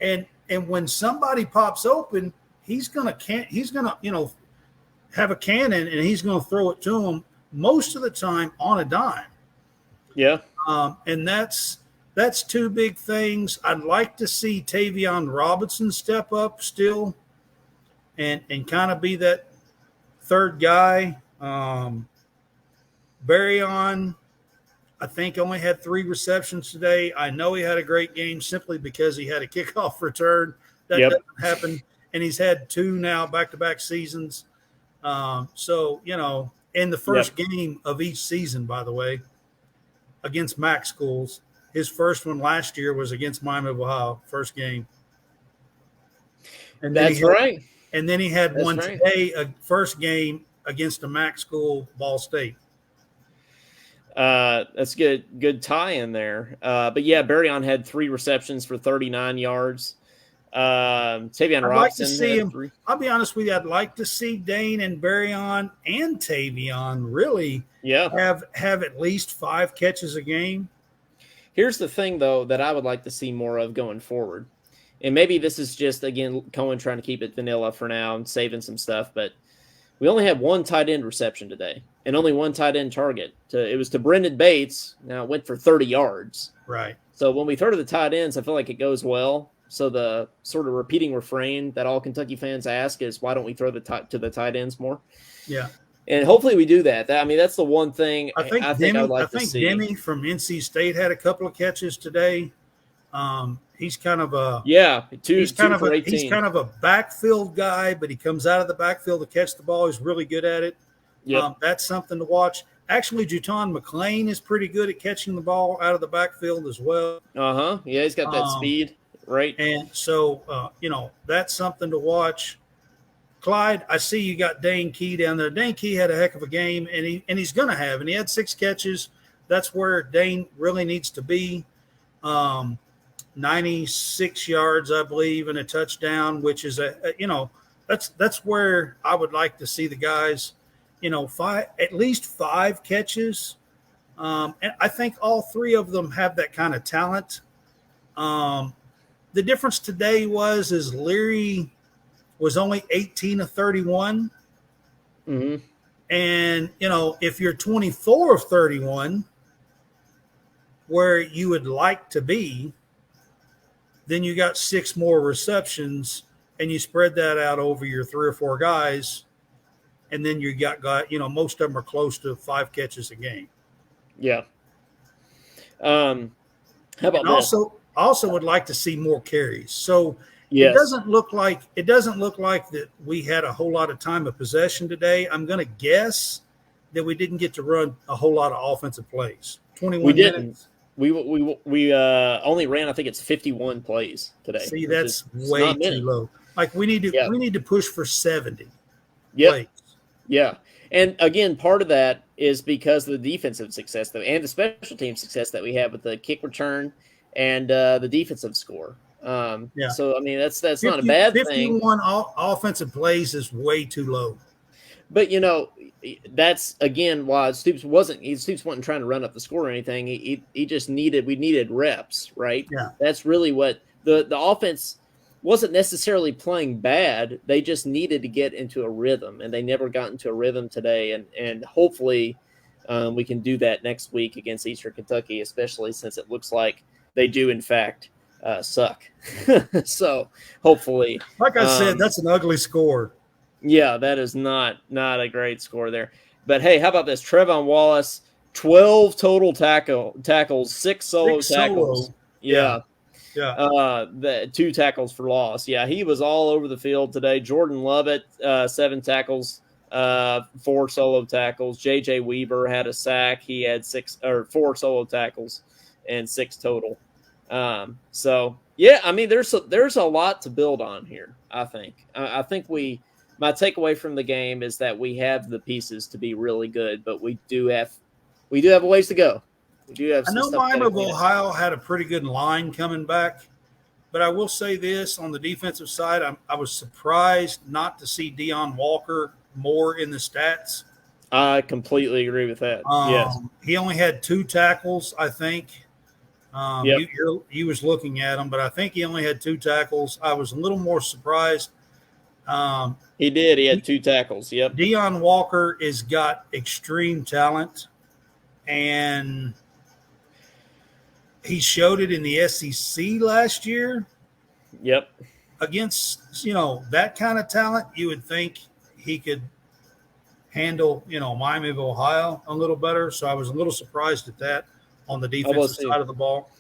And when somebody pops open, he's gonna have a cannon, and he's gonna throw it to him most of the time on a dime. Yeah. And that's two big things. I'd like to see Tavion Robinson step up still and kind of be that third guy. Barryon, I think, only had 3 receptions today. I know he had a great game simply because he had a kickoff return. That doesn't happen. And he's had 2 now back-to-back seasons. So, in the first game of each season, by the way, against MAC schools. His first one last year was against Miami of Ohio, first game. And That's right. And then he had one today, a first game against a MAC school, Ball State. That's good tie in there. But yeah, Barryon had 3 receptions for 39 yards. Tavion Robinson. Like to see him. 3. I'll be honest with you. I'd like to see Dane and Barryon and Tavion really have at least 5 catches a game. Here's the thing, though, that I would like to see more of going forward. And maybe this is just, again, Cohen trying to keep it vanilla for now and saving some stuff. But we only had 1 tight end reception today and only 1 tight end target. It was to Brendan Bates. Now it went for 30 yards. Right. So when we throw to the tight ends, I feel like it goes well. So the sort of repeating refrain that all Kentucky fans ask is, why don't we throw to the tight ends more? Yeah. And hopefully we do that. I mean, that's the one thing I think I'd like to see. Demi from NC State had a couple of catches today. He's kind of a he's kind of a backfield guy, but he comes out of the backfield to catch the ball. He's really good at it. That's something to watch. Actually, Juton McClain is pretty good at catching the ball out of the backfield as well. Yeah, he's got that speed, right? And so that's something to watch. Clyde, I see you got Dane Key down there. Dane Key had a heck of a game, and he's going to have. And he had 6 catches. That's where Dane really needs to be. 96 yards, I believe, and a touchdown, which is that's where I would like to see the guys. At least 5 catches. And I think all 3 of them have that kind of talent. The difference today is Leary was only 18 of 31. Mm-hmm. And, if you're 24 of 31, where you would like to be, then you got 6 more receptions, and you spread that out over your 3 or 4 guys, and then you got most of them are close to 5 catches a game. Yeah. How about that? Also would like to see more carries. So yes. It doesn't look like that we had a whole lot of time of possession today. I'm going to guess that we didn't get to run a whole lot of offensive plays. 21 minutes. We only ran, I think it's 51 plays today. See, that's way too low. Like we need to push for 70 plays. Yeah. And again, part of that is because of the defensive success and the special team success that we have with the kick return and the defensive score. So I mean that's not a bad 51 thing. 51 offensive plays is way too low. But that's again why Stoops wasn't trying to run up the score or anything. We needed reps, right? Yeah. That's really what the offense wasn't necessarily playing bad. They just needed to get into a rhythm, and they never got into a rhythm today. And hopefully we can do that next week against Eastern Kentucky, especially since it looks like they do in fact suck. So hopefully, like I said, that's an ugly score. Yeah, that is not a great score there. But hey, how about this? Trevon Wallace, 12 total tackles, 6 solo tackles. Yeah. The 2 tackles for loss. Yeah, he was all over the field today. Jordan Lovett, 7 tackles, 4 solo tackles. JJ Weaver had a sack. He had 4 solo tackles and 6 total. So yeah, I mean, there's a lot to build on here. I think my takeaway from the game is that we have the pieces to be really good, but we do have a ways to go. We do have. I know Miami of Ohio had a pretty good line coming back, but I will say this on the defensive side, I was surprised not to see Deion Walker more in the stats. I completely agree with that. Yes, he only had 2 tackles, I think. You was looking at him, but I think he only had 2 tackles. I was a little more surprised. He did. He had 2 tackles. Yep. Deion Walker has got extreme talent, and he showed it in the SEC last year. Yep. Against, that kind of talent, you would think he could handle, Miami of Ohio a little better. So I was a little surprised at that on the defensive side of the ball.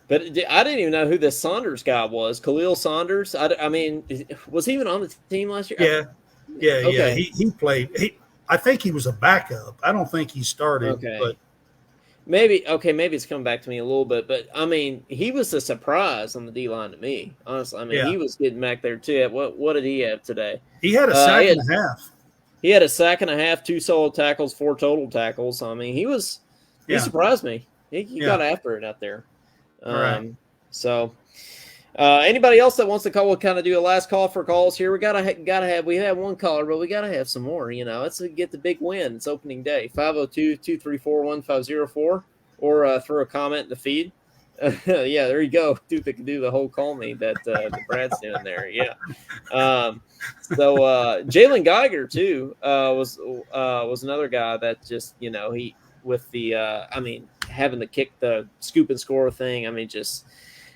But I didn't even know who this Saunders guy was. Khalil Saunders. I mean, was he even on the team last year? Yeah. Okay. He played. I think he was a backup. I don't think he started. Okay. But maybe it's coming back to me a little bit. But I mean, he was a surprise on the D line to me. Honestly, I mean, he was getting back there too. What did he have today? He had a sack and a half. He had a sack and a half, 2 solo tackles, 4 total tackles. I mean, he surprised me. He got after it out there. Right. So anybody else that wants to call, we'll kind of do a last call for calls here. We we have one caller, but we gotta have some more. Let's get the big win. It's opening day. 502-234-1504, or throw a comment in the feed. Yeah, there you go. Dude, they can do the whole call me that Brad's doing there. Yeah. So Jalen Geiger too was another guy that just he with the having to kick the scoop and score thing. I mean,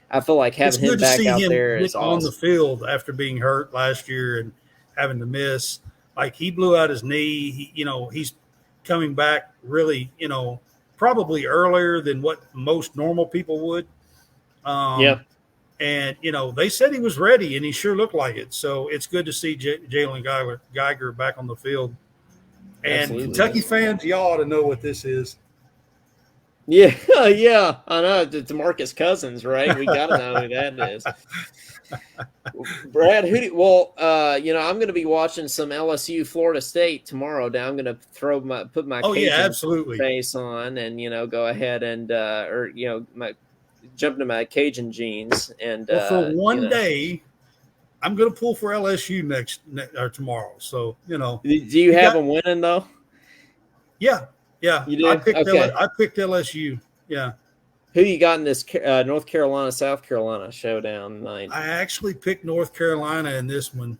I feel like having him back out there is on the field after being hurt last year and having to miss. Like, he blew out his knee. He's coming back really, probably earlier than what most normal people would. And, they said he was ready, and he sure looked like it. So it's good to see Jalen Geiger back on the field. And absolutely. Kentucky fans, y'all ought to know what this is. Yeah, I know. It's DeMarcus Cousins, right? We got to know who that is. Brad, I'm going to be watching some LSU Florida State tomorrow. Now I'm going to put my Cajun face on and go ahead and jump into my Cajun jeans and for one day. I'm going to pull for LSU tomorrow. So, Do you have them winning, though? Yeah. You do? I picked LSU. Yeah. Who you got in this North Carolina, South Carolina showdown tonight? I actually picked North Carolina in this one.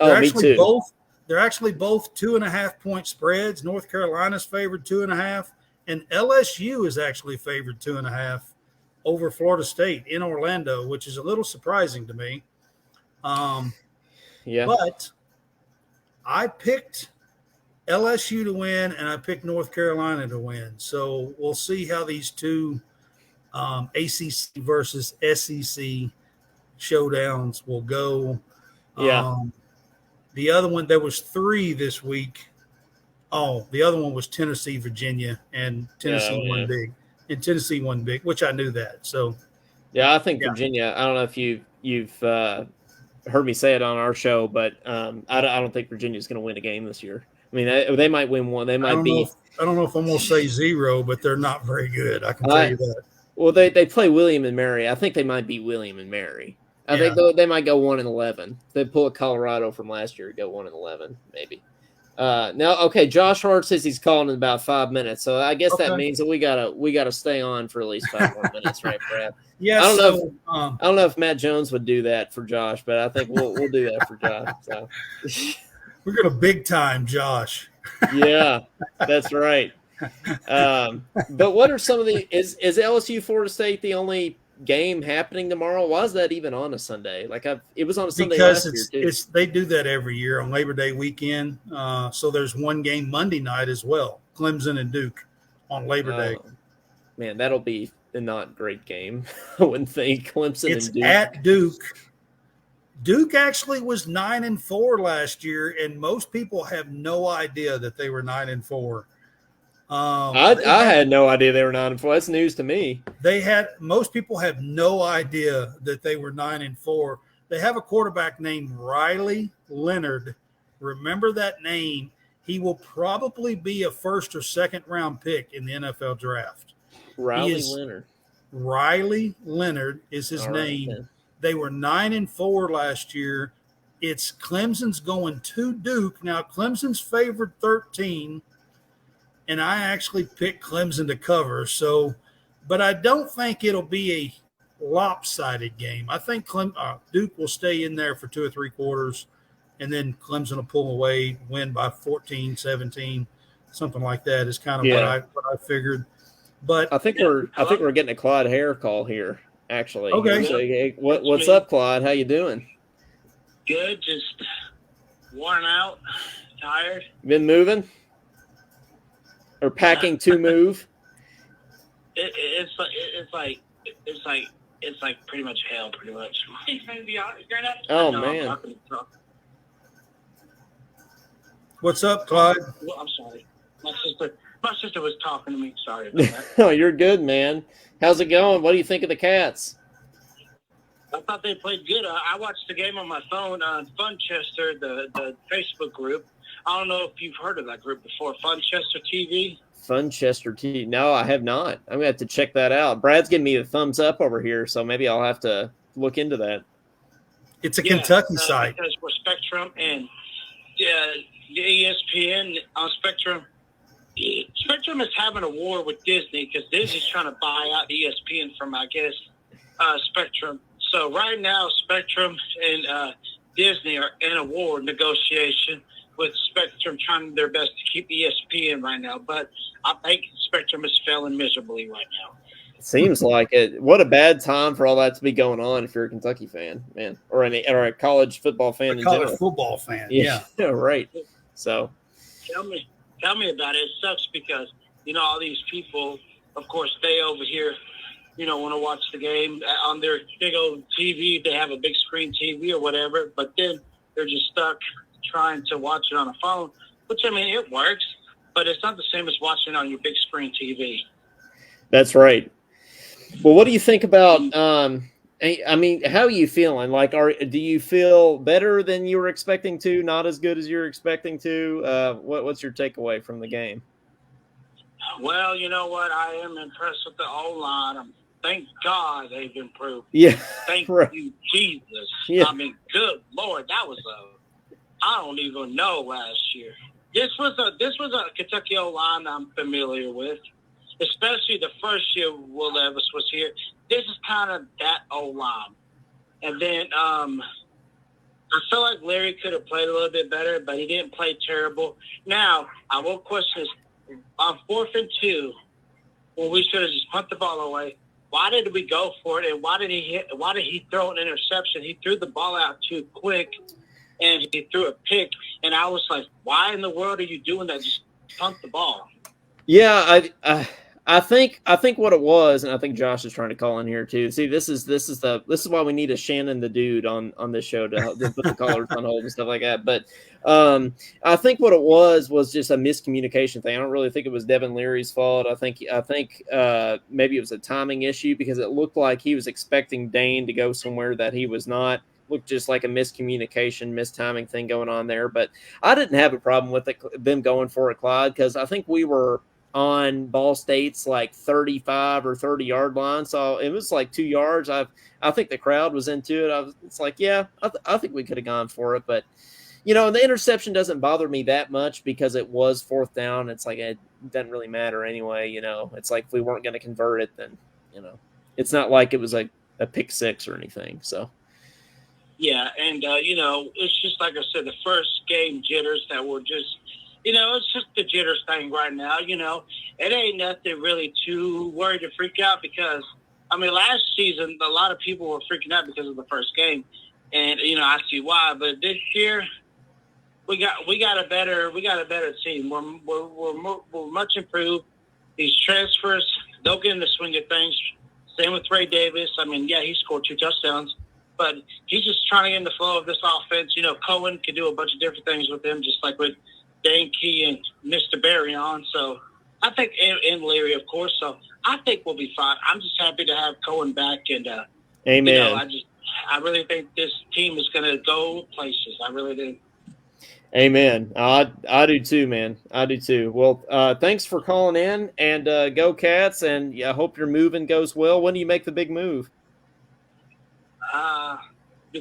Me too. They're actually both 2.5-point spreads. North Carolina's favored 2.5, and LSU is actually favored 2.5 over Florida State in Orlando, which is a little surprising to me. But I picked LSU to win, and I picked North Carolina to win. So we'll see how these two ACC versus SEC showdowns will go. The other one, there was 3 this week. Oh, the other one was Tennessee, Virginia, and Tennessee won big. and Tennessee won big, which I knew that. So, yeah, I think Virginia. I don't know if you've heard me say it on our show, but I don't think Virginia's going to win a game this year. I mean, they might win one. They might be. I don't know if I'm going to say 0, but they're not very good. I can tell you that. Well, they play William and Mary. I think they might beat William and Mary. I think they might go 1-11. They pull a Colorado from last year, go 1-11, maybe. Now, okay, Josh Hart says he's calling in about 5 minutes, so I guess that means that we gotta stay on for at least 5 more minutes, right, Brad? Yeah. I don't know if Matt Jones would do that for Josh, but I think we'll do that for Josh. So. We're gonna big time Josh. Yeah, that's right. But what are some of the is LSU Florida State the only game happening tomorrow? Why is that even on a Sunday? It was on a Sunday last year too. They do that every year on Labor Day weekend. So there's one game Monday night as well, Clemson and Duke on Labor Day. Man, that'll be a not great game. I wouldn't think Clemson and Duke. It's at Duke. Duke actually was 9-4 last year, and most people have no idea that they were 9-4. I had no idea they were 9-4. That's news to me. Most people have no idea that they were 9-4. They have a quarterback named Riley Leonard. Remember that name. He will probably be a first or second round pick in the NFL draft. Riley Leonard. Riley Leonard is his name. Right. They were 9-4 last year. It's Clemson's going to Duke. Now, Clemson's favored 13, and I actually picked Clemson to cover. So, but I don't think it'll be a lopsided game. I think Duke will stay in there for 2 or 3 quarters, and then Clemson will pull away, win by 14, 17, something like that is kind of what I figured. But I think we're getting a Clyde Hare call here. Actually, okay. So, hey, what's up, Clyde? How you doing? Good, just worn out, tired. Been moving or packing to move? It's like pretty much hell, pretty much. Oh man. What's up, Clyde? Well, I'm sorry, my sister was talking to me. Sorry about that. Oh, you're good, man. How's it going? What do you think of the Cats? I thought they played good. I watched the game on my phone on Funchester, the Facebook group. I don't know if you've heard of that group before, Funchester TV. Funchester TV. No, I have not. I'm going to have to check that out. Brad's giving me the thumbs up over here, so maybe I'll have to look into that. It's a Kentucky site. Because we're Spectrum and the ESPN on Spectrum. Spectrum is having a war with Disney because Disney's trying to buy out ESPN from, I guess, Spectrum. So right now, Spectrum and Disney are in a war negotiation with Spectrum trying their best to keep ESPN right now. But I think Spectrum is failing miserably right now. Seems like it. What a bad time for all that to be going on if you're a Kentucky fan, man, or a college football fan. College football fan, yeah, right. So tell me about it. It sucks because all these people, of course, they over here, want to watch the game on their big old TV. They have a big screen TV or whatever, but then they're just stuck trying to watch it on a phone. Which it works, but it's not the same as watching on your big screen TV. That's right. Well, what do you think about? How are you feeling? Do you feel better than you were expecting to? Not as good as you were expecting to? What's your takeaway from the game? Well, you know what? I am impressed with the O-line. Thank God they've improved. Yeah. Thank you, Jesus. Yeah. Good Lord, that was I don't even know last year. This was a Kentucky O-line I'm familiar with. Especially the first year Will Levis was here. This is kind of that O-line. And then I feel like Larry could have played a little bit better, but he didn't play terrible. Now, I will question this. On 4th and 2, when we should have just punt the ball away, why did we go for it? And why did he throw an interception? He threw the ball out too quick, and he threw a pick. And I was like, why in the world are you doing that? Just punt the ball. Yeah, I think what it was, and I think Josh is trying to call in here too. See, this is why we need a Shannon the Dude on this show to put the callers on hold and stuff like that. But I think what it was just a miscommunication thing. I don't really think it was Devin Leary's fault. I think maybe it was a timing issue because it looked like he was expecting Dane to go somewhere that he was not. Looked just like a miscommunication, mistiming thing going on there. But I didn't have a problem with them going for it, Clyde, because I think we were on Ball State's like 35 or 30 yard line. So it was like 2 yards. I think the crowd was into it. It's like, yeah, I think we could have gone for it. But, the interception doesn't bother me that much because it was 4th down. It's like it doesn't really matter anyway. It's like if we weren't going to convert it, then, it's not like it was like a pick 6 or anything. So. Yeah, and, it's just like I said, the first game jitters that were just – it's just the jitters thing right now. It ain't nothing really too worried to freak out because, last season, a lot of people were freaking out because of the first game. And, I see why. But this year, we got a better team. We're much improved. These transfers, they'll get in the swing of things. Same with Ray Davis. He scored 2 touchdowns. But he's just trying to get in the flow of this offense. Cohen can do a bunch of different things with him, just like with Dane Key and Mr. Barry on. So I think, and Larry, of course. So I think we'll be fine. I'm just happy to have Cohen back. And, amen. I really think this team is going to go places. I really do. Amen. I do too, man. I do too. Well, thanks for calling in and go Cats. And I hope your moving goes well. When do you make the big move?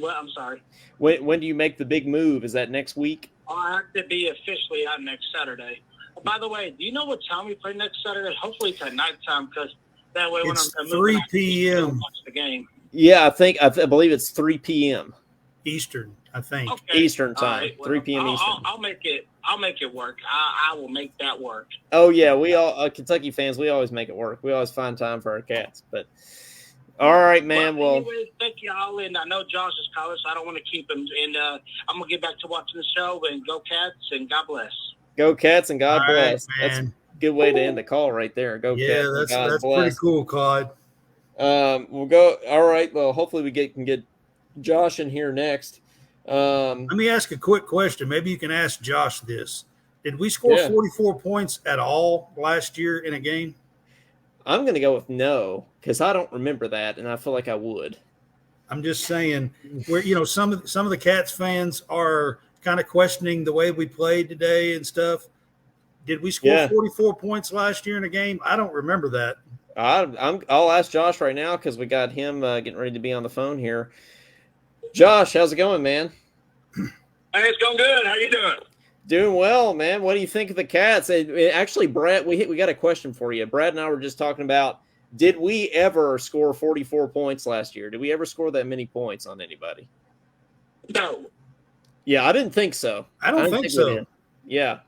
I'm sorry. When do you make the big move? Is that next week? I have to be officially out next Saturday. By the way, do you know what time we play next Saturday? Hopefully it's at nighttime because that way when it's I'm 3 p.m. watch the game. Yeah, I believe it's 3 p.m. Eastern, I think. Okay. Eastern time, Right, well, 3 p.m. Eastern. I'll make it work. I will make that work. Oh yeah, we all Kentucky fans. We always make it work. We always find time for our Cats. But all right, man. Well, anyways, thank y'all. And I know Josh is calling, so I don't want to keep him. And I'm gonna get back to watching the show. And go Cats, and God bless. Go Cats, and God bless. Right, that's a good way to end the call right there. Go Cats. Yeah, that's pretty cool, Clyde. We'll go. All right. Well, hopefully we can get Josh in here next. Let me ask a quick question. Maybe you can ask Josh this. Did we score 44 points at all last year in a game? I'm going to go with no because I don't remember that, and I feel like I would. I'm just saying, where some of the Cats fans are kind of questioning the way we played today and stuff. Did we score 44 points last year in a game? I don't remember that. I'll ask Josh right now because we got him getting ready to be on the phone here. Josh, how's it going, man? Hey, it's going good. How you doing? Doing well, man. What do you think of the Cats? Actually, Brad, we got a question for you. Brad and I were just talking about, did we ever score 44 points last year? Did we ever score that many points on anybody? No. Yeah, I didn't think so. I don't think so. Yeah.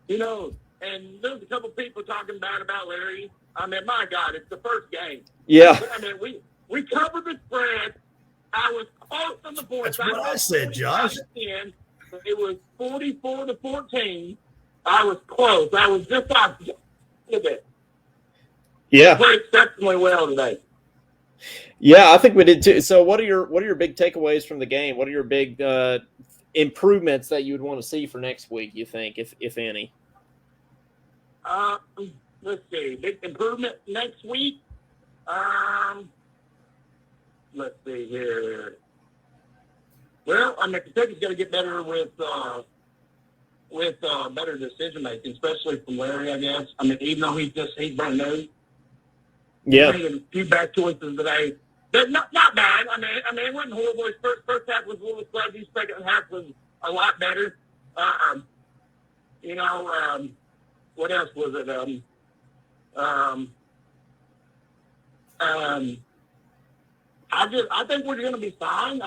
And there's a couple people talking bad about Larry. My God, it's the first game. Yeah. We covered the spread. I was close on the board. That's what I said, Josh. It was 44-14. I was close. I was just off a bit. Yeah. We played exceptionally well today. Yeah, I think we did too. So what are your big takeaways from the game? What are your big improvements that you would want to see for next week, you think, if any? Let's see. Big improvement next week. Let's see here. Well, Kentucky's got to get better with better decision making, especially from Larry, I guess. Even though he's brand new. Yeah. He made a few bad choices today. They're not bad. It wasn't horrible. His first half was a little sluggish. Second half was a lot better. What else was it? I think we're going to be fine.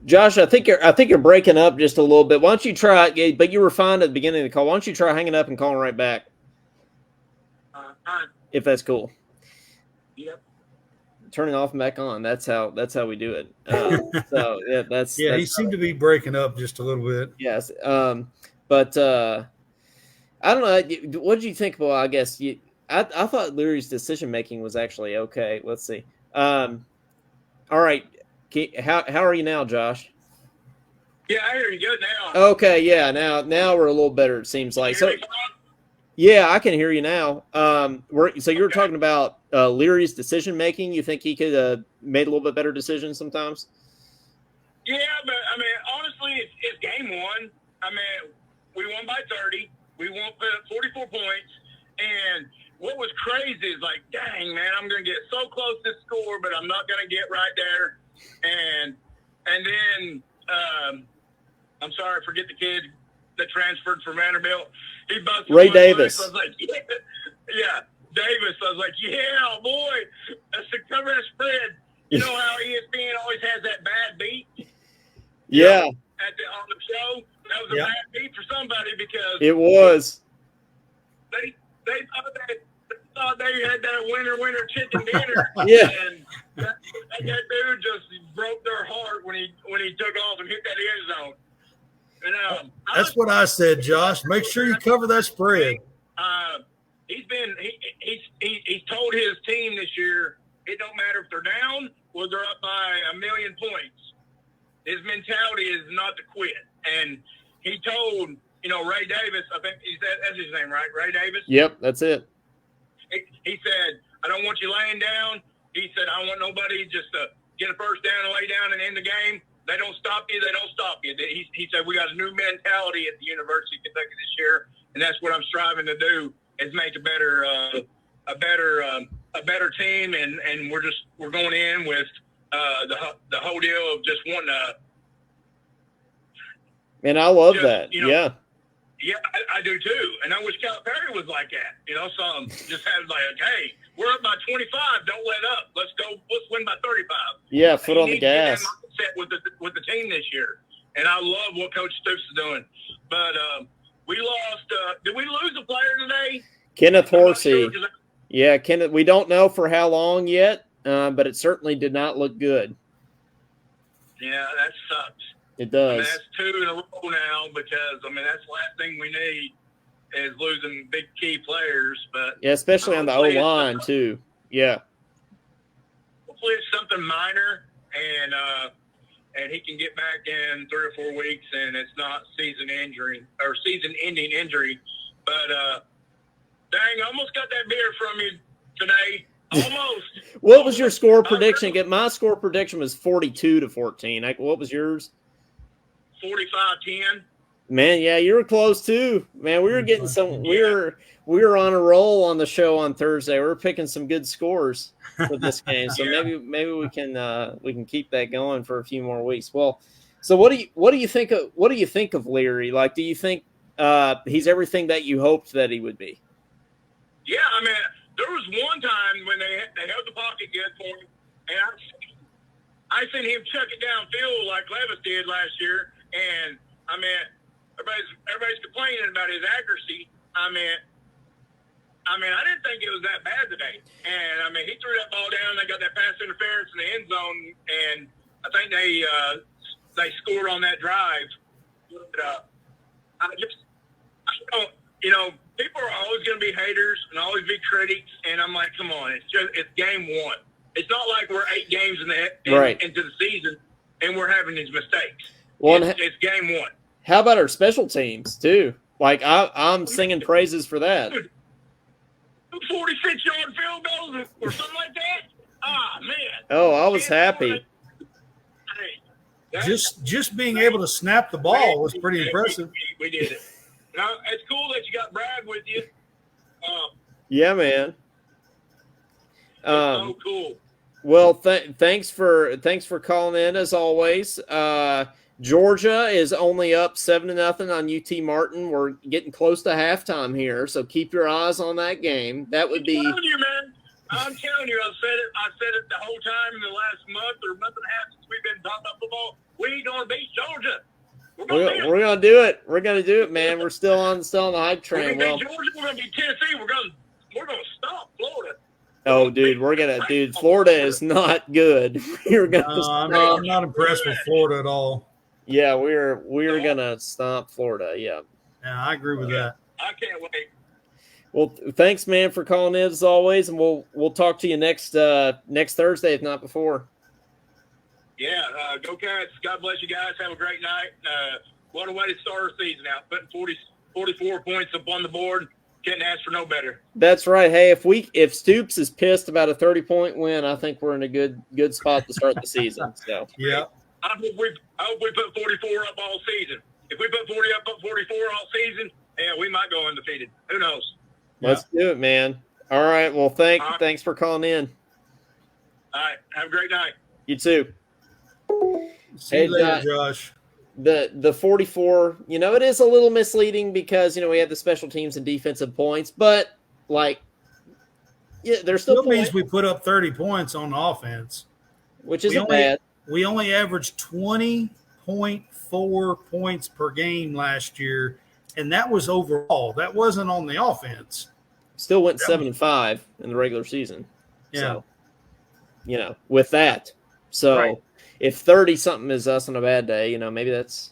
Josh, I think you're breaking up just a little bit. Why don't you try? But you were fine at the beginning of the call. Why don't you try hanging up and calling right back? If that's cool. Yep. turning off and back on. That's how we do it. So yeah, that's he seemed to be breaking up just a little bit. Yes. But I don't know. What did you think? Well, I guess I thought Leary's decision making was actually okay. Let's see. All right. How are you now, Josh? Yeah, I hear you good now. Okay. Yeah. Now we're a little better. It seems like so. Yeah, I can hear you now. So you were talking about Leary's decision making. You think he could have made a little bit better decisions sometimes? Yeah, but I mean, honestly, it's game one. I mean, we won by 30. We won 44 points. And what was crazy is like, dang, man, I'm going to get so close to score, but I'm not going to get right there. And then, I'm sorry, I forget the kid that transferred from Vanderbilt. He busted Ray Davis. I was like, yeah, Davis. I was like, yeah, boy, that's the cover of spread. You know how ESPN always has that bad beat? Yeah. On the show? That was a bad beat for somebody because it was. They thought they had that winner chicken dinner. Yeah. And that dude just broke their heart when he took off and hit that end zone. And, that's what I said, Josh. Make sure you cover that spread. He's told his team this year, it don't matter if they're down or they're up by 1 million points. His mentality is not to quit. And he told, Ray Davis, I think that's his name, right? Ray Davis? Yep, that's it. He said, I don't want you laying down. He said, I don't want nobody just to get a first down and lay down and end the game. They don't stop you. They don't stop you. He said, we got a new mentality at the University of Kentucky this year, and that's what I'm striving to do is make a better team. And we're going in with the whole deal of just wanting to. And I love that. Yeah. Yeah, I do too. And I wish Calipari was like that. Some just had like, hey, we're up by 25. Don't let up. Let's go. Let's win by 35. Yeah, foot on the gas. With the team this year, and I love what Coach Stoops is doing. But we lost. Did we lose a player today? Kenneth Horsey. Yeah, Kenneth. We don't know for how long yet, but it certainly did not look good. Yeah, that sucks. It does. That's 2 in a row now because that's the last thing we need is losing big key players. But yeah, especially on the O-line too. Yeah. Hopefully it's something minor and he can get back in 3 or 4 weeks, and it's not season-ending injury. But dang, I almost got that beer from you today. Almost. What was your score prediction? My score prediction was 42-14. What was yours? 45-10. Man, yeah, you were close too. Man, we were getting some. We were on a roll on the show on Thursday. We were picking some good scores for this game, so maybe we can keep that going for a few more weeks. Well, so what do you think of Leary? Like, do you think he's everything that you hoped that he would be? Yeah, there was one time when they held the pocket good for him, and I seen him chuck it downfield like Levis did last year, and everybody's complaining about his accuracy. I didn't think it was that bad today. And he threw that ball down. They got that pass interference in the end zone, and I think they scored on that drive. But, people are always going to be haters and always be critics, and I'm like, come on, it's game one. It's not like we're 8 games into the season and we're having these mistakes. Well, it's game one. How about our special teams too? Like I'm singing praises for that. 46-yard field goals or something like that. Ah, man. Oh, I was happy. Just being able to snap the ball was pretty impressive. We did it. Now, it's cool that you got Brad with you. Yeah, man. So cool. Well, thanks for calling in as always. Georgia is only up 7-0 on UT Martin. We're getting close to halftime here, so keep your eyes on that game. That would be. I'm telling you, man. I'm telling you, I said it the whole time in the last month or month and a half since we've been talking about football. We gonna beat Georgia. We're gonna do it. We're gonna do it, man. We're still on the hype train. We're gonna beat Georgia. We're gonna beat Tennessee. We're gonna stop Florida. Oh, dude, Florida is not good. We're gonna I'm not impressed with Florida at all. Yeah, we're gonna stomp Florida. Yeah. Yeah, I agree with that. I can't wait. Well, thanks, man, for calling in as always, and we'll talk to you next Thursday, if not before. Yeah, go Cats. God bless you guys. Have a great night. What a way to start our season out. Putting 44 points up on the board. Couldn't ask for no better. That's right. Hey, if Stoops is pissed about a 30-point win, I think we're in a good spot to start the season. So yeah. I hope we put 44 up all season. If we put 44 all season, yeah, we might go undefeated. Who knows? Let's do it, man. All right. Well, thanks for calling in. All right. Have a great night. You too. See you later, Josh. The 44, it is a little misleading because, we have the special teams and defensive points, but there's still means we put up 30 points on offense, which isn't bad. We only averaged 20.4 points per game last year, and that was overall. That wasn't on the offense. Still went 7-5 in the regular season. Yeah. So, with that. So right. If 30-something is us on a bad day, maybe that's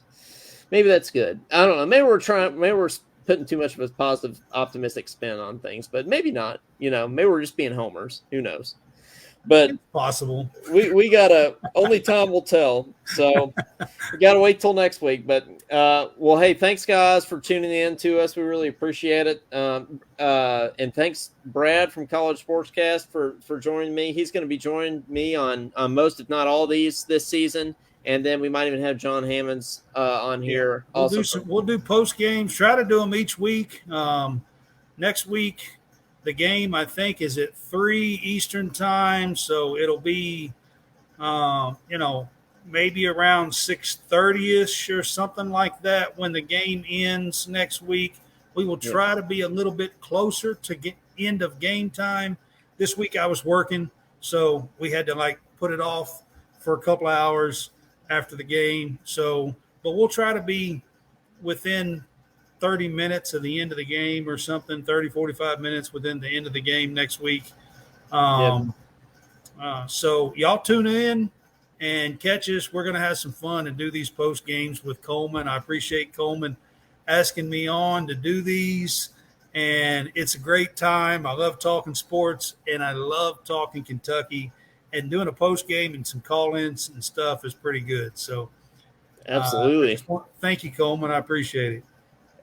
good. I don't know. Maybe we're putting too much of a positive, optimistic spin on things, but maybe not. Maybe we're just being homers. Who knows? But it's possible. We gotta. Only time will tell. So we gotta wait till next week. But well, hey, thanks guys for tuning in to us. We really appreciate it. And thanks Brad from College SportsCast for joining me. He's going to be joining me on most, if not all, these this season. And then we might even have John Hammonds on here. We'll do post games. Try to do them each week. Next week. The game, I think, is at 3 Eastern time, so it'll be, maybe around 6:30-ish or something like that when the game ends next week. We will try to be a little bit closer to end of game time. This week I was working, so we had to, put it off for a couple of hours after the game. So, but we'll try to be within 30 minutes of the end of the game or something, 30, 45 minutes within the end of the game next week. So y'all tune in and catch us. We're going to have some fun and do these post games with Coleman. I appreciate Coleman asking me on to do these, and it's a great time. I love talking sports, and I love talking Kentucky, and doing a post game and some call-ins and stuff is pretty good. So absolutely. Thank you, Coleman. I appreciate it.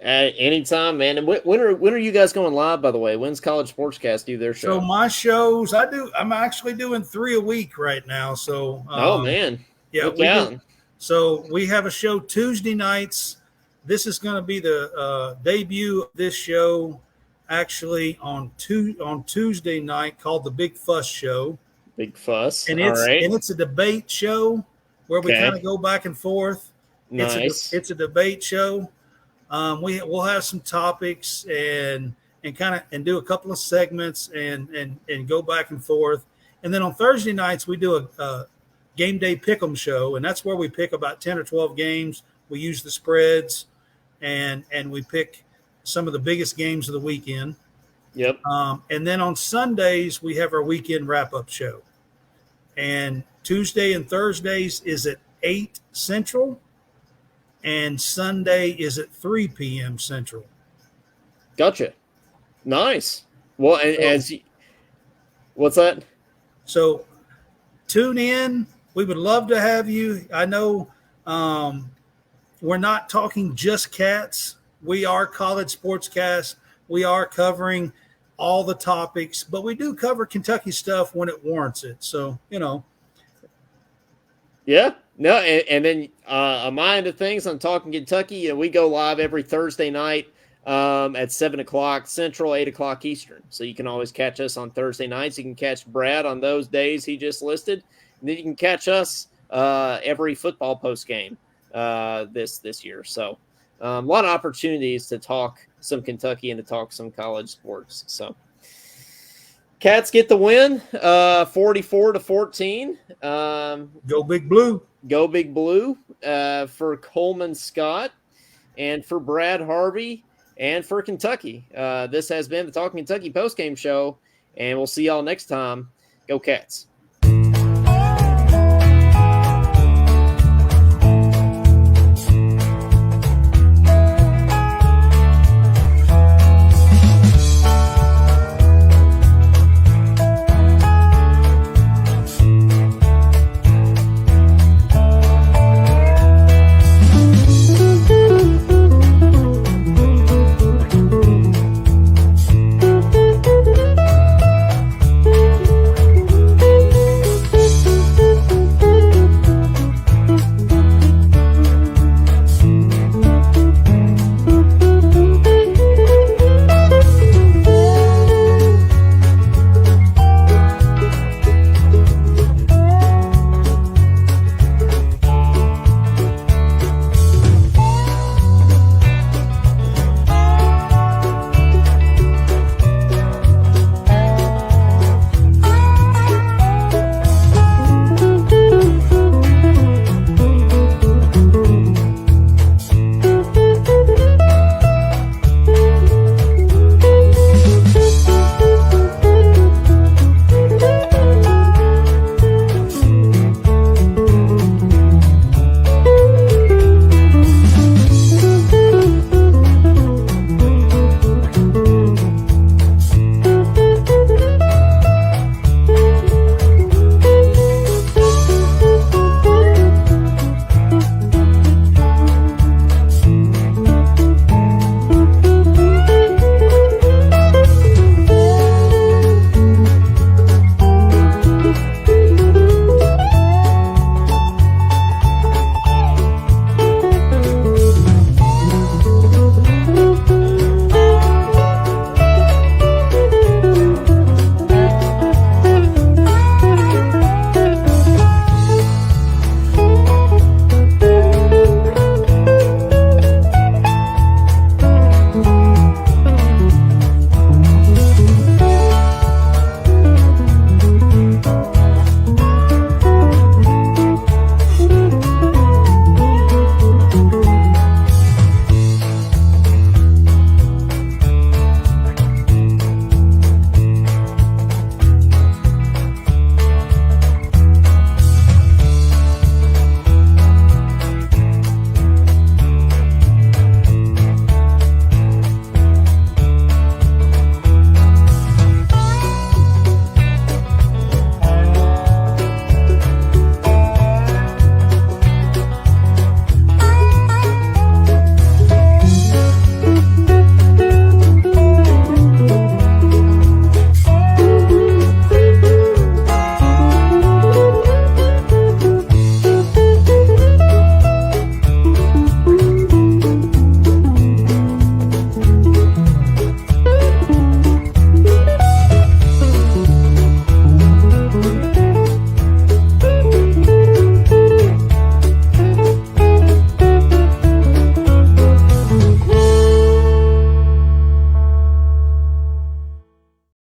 Anytime, man. And when are you guys going live, by the way? When's College SportsCast do their show? So my shows, I'm actually doing 3 a week right now. So oh man, yeah. So we have a show Tuesday nights. This is going to be the debut of this show, actually on Tuesday night, called the Big Fuss Show. Big Fuss, and it's a debate show where we kind of go back and forth. Nice. It's a debate show. We'll have some topics and do a couple of segments and go back and forth. And then on Thursday nights, we do a game day pick'em show, and that's where we pick about 10 or 12 games. We use the spreads and we pick some of the biggest games of the weekend. Yep. And then on Sundays, we have our weekend wrap-up show. And Tuesday and Thursdays is at 8 Central. And Sunday is at 3 p.m. Central. Gotcha. Nice. Well, what's that? So tune in. We would love to have you. I know we're not talking just Cats. We are College SportsCast. We are covering all the topics, but we do cover Kentucky stuff when it warrants it. So, Yeah. No, and then on my end of things, on Talking Kentucky, we go live every Thursday night at 7 o'clock Central, 8 o'clock Eastern. So you can always catch us on Thursday nights. You can catch Brad on those days he just listed. And then you can catch us every football post game this year. So a lot of opportunities to talk some Kentucky and to talk some college sports. So Cats get the win, 44-14. Go Big Blue. Go Big Blue for Coleman Scott and for Brad Harvey and for Kentucky. This has been the Talking Kentucky postgame show, And we'll see y'all next time. Go Cats.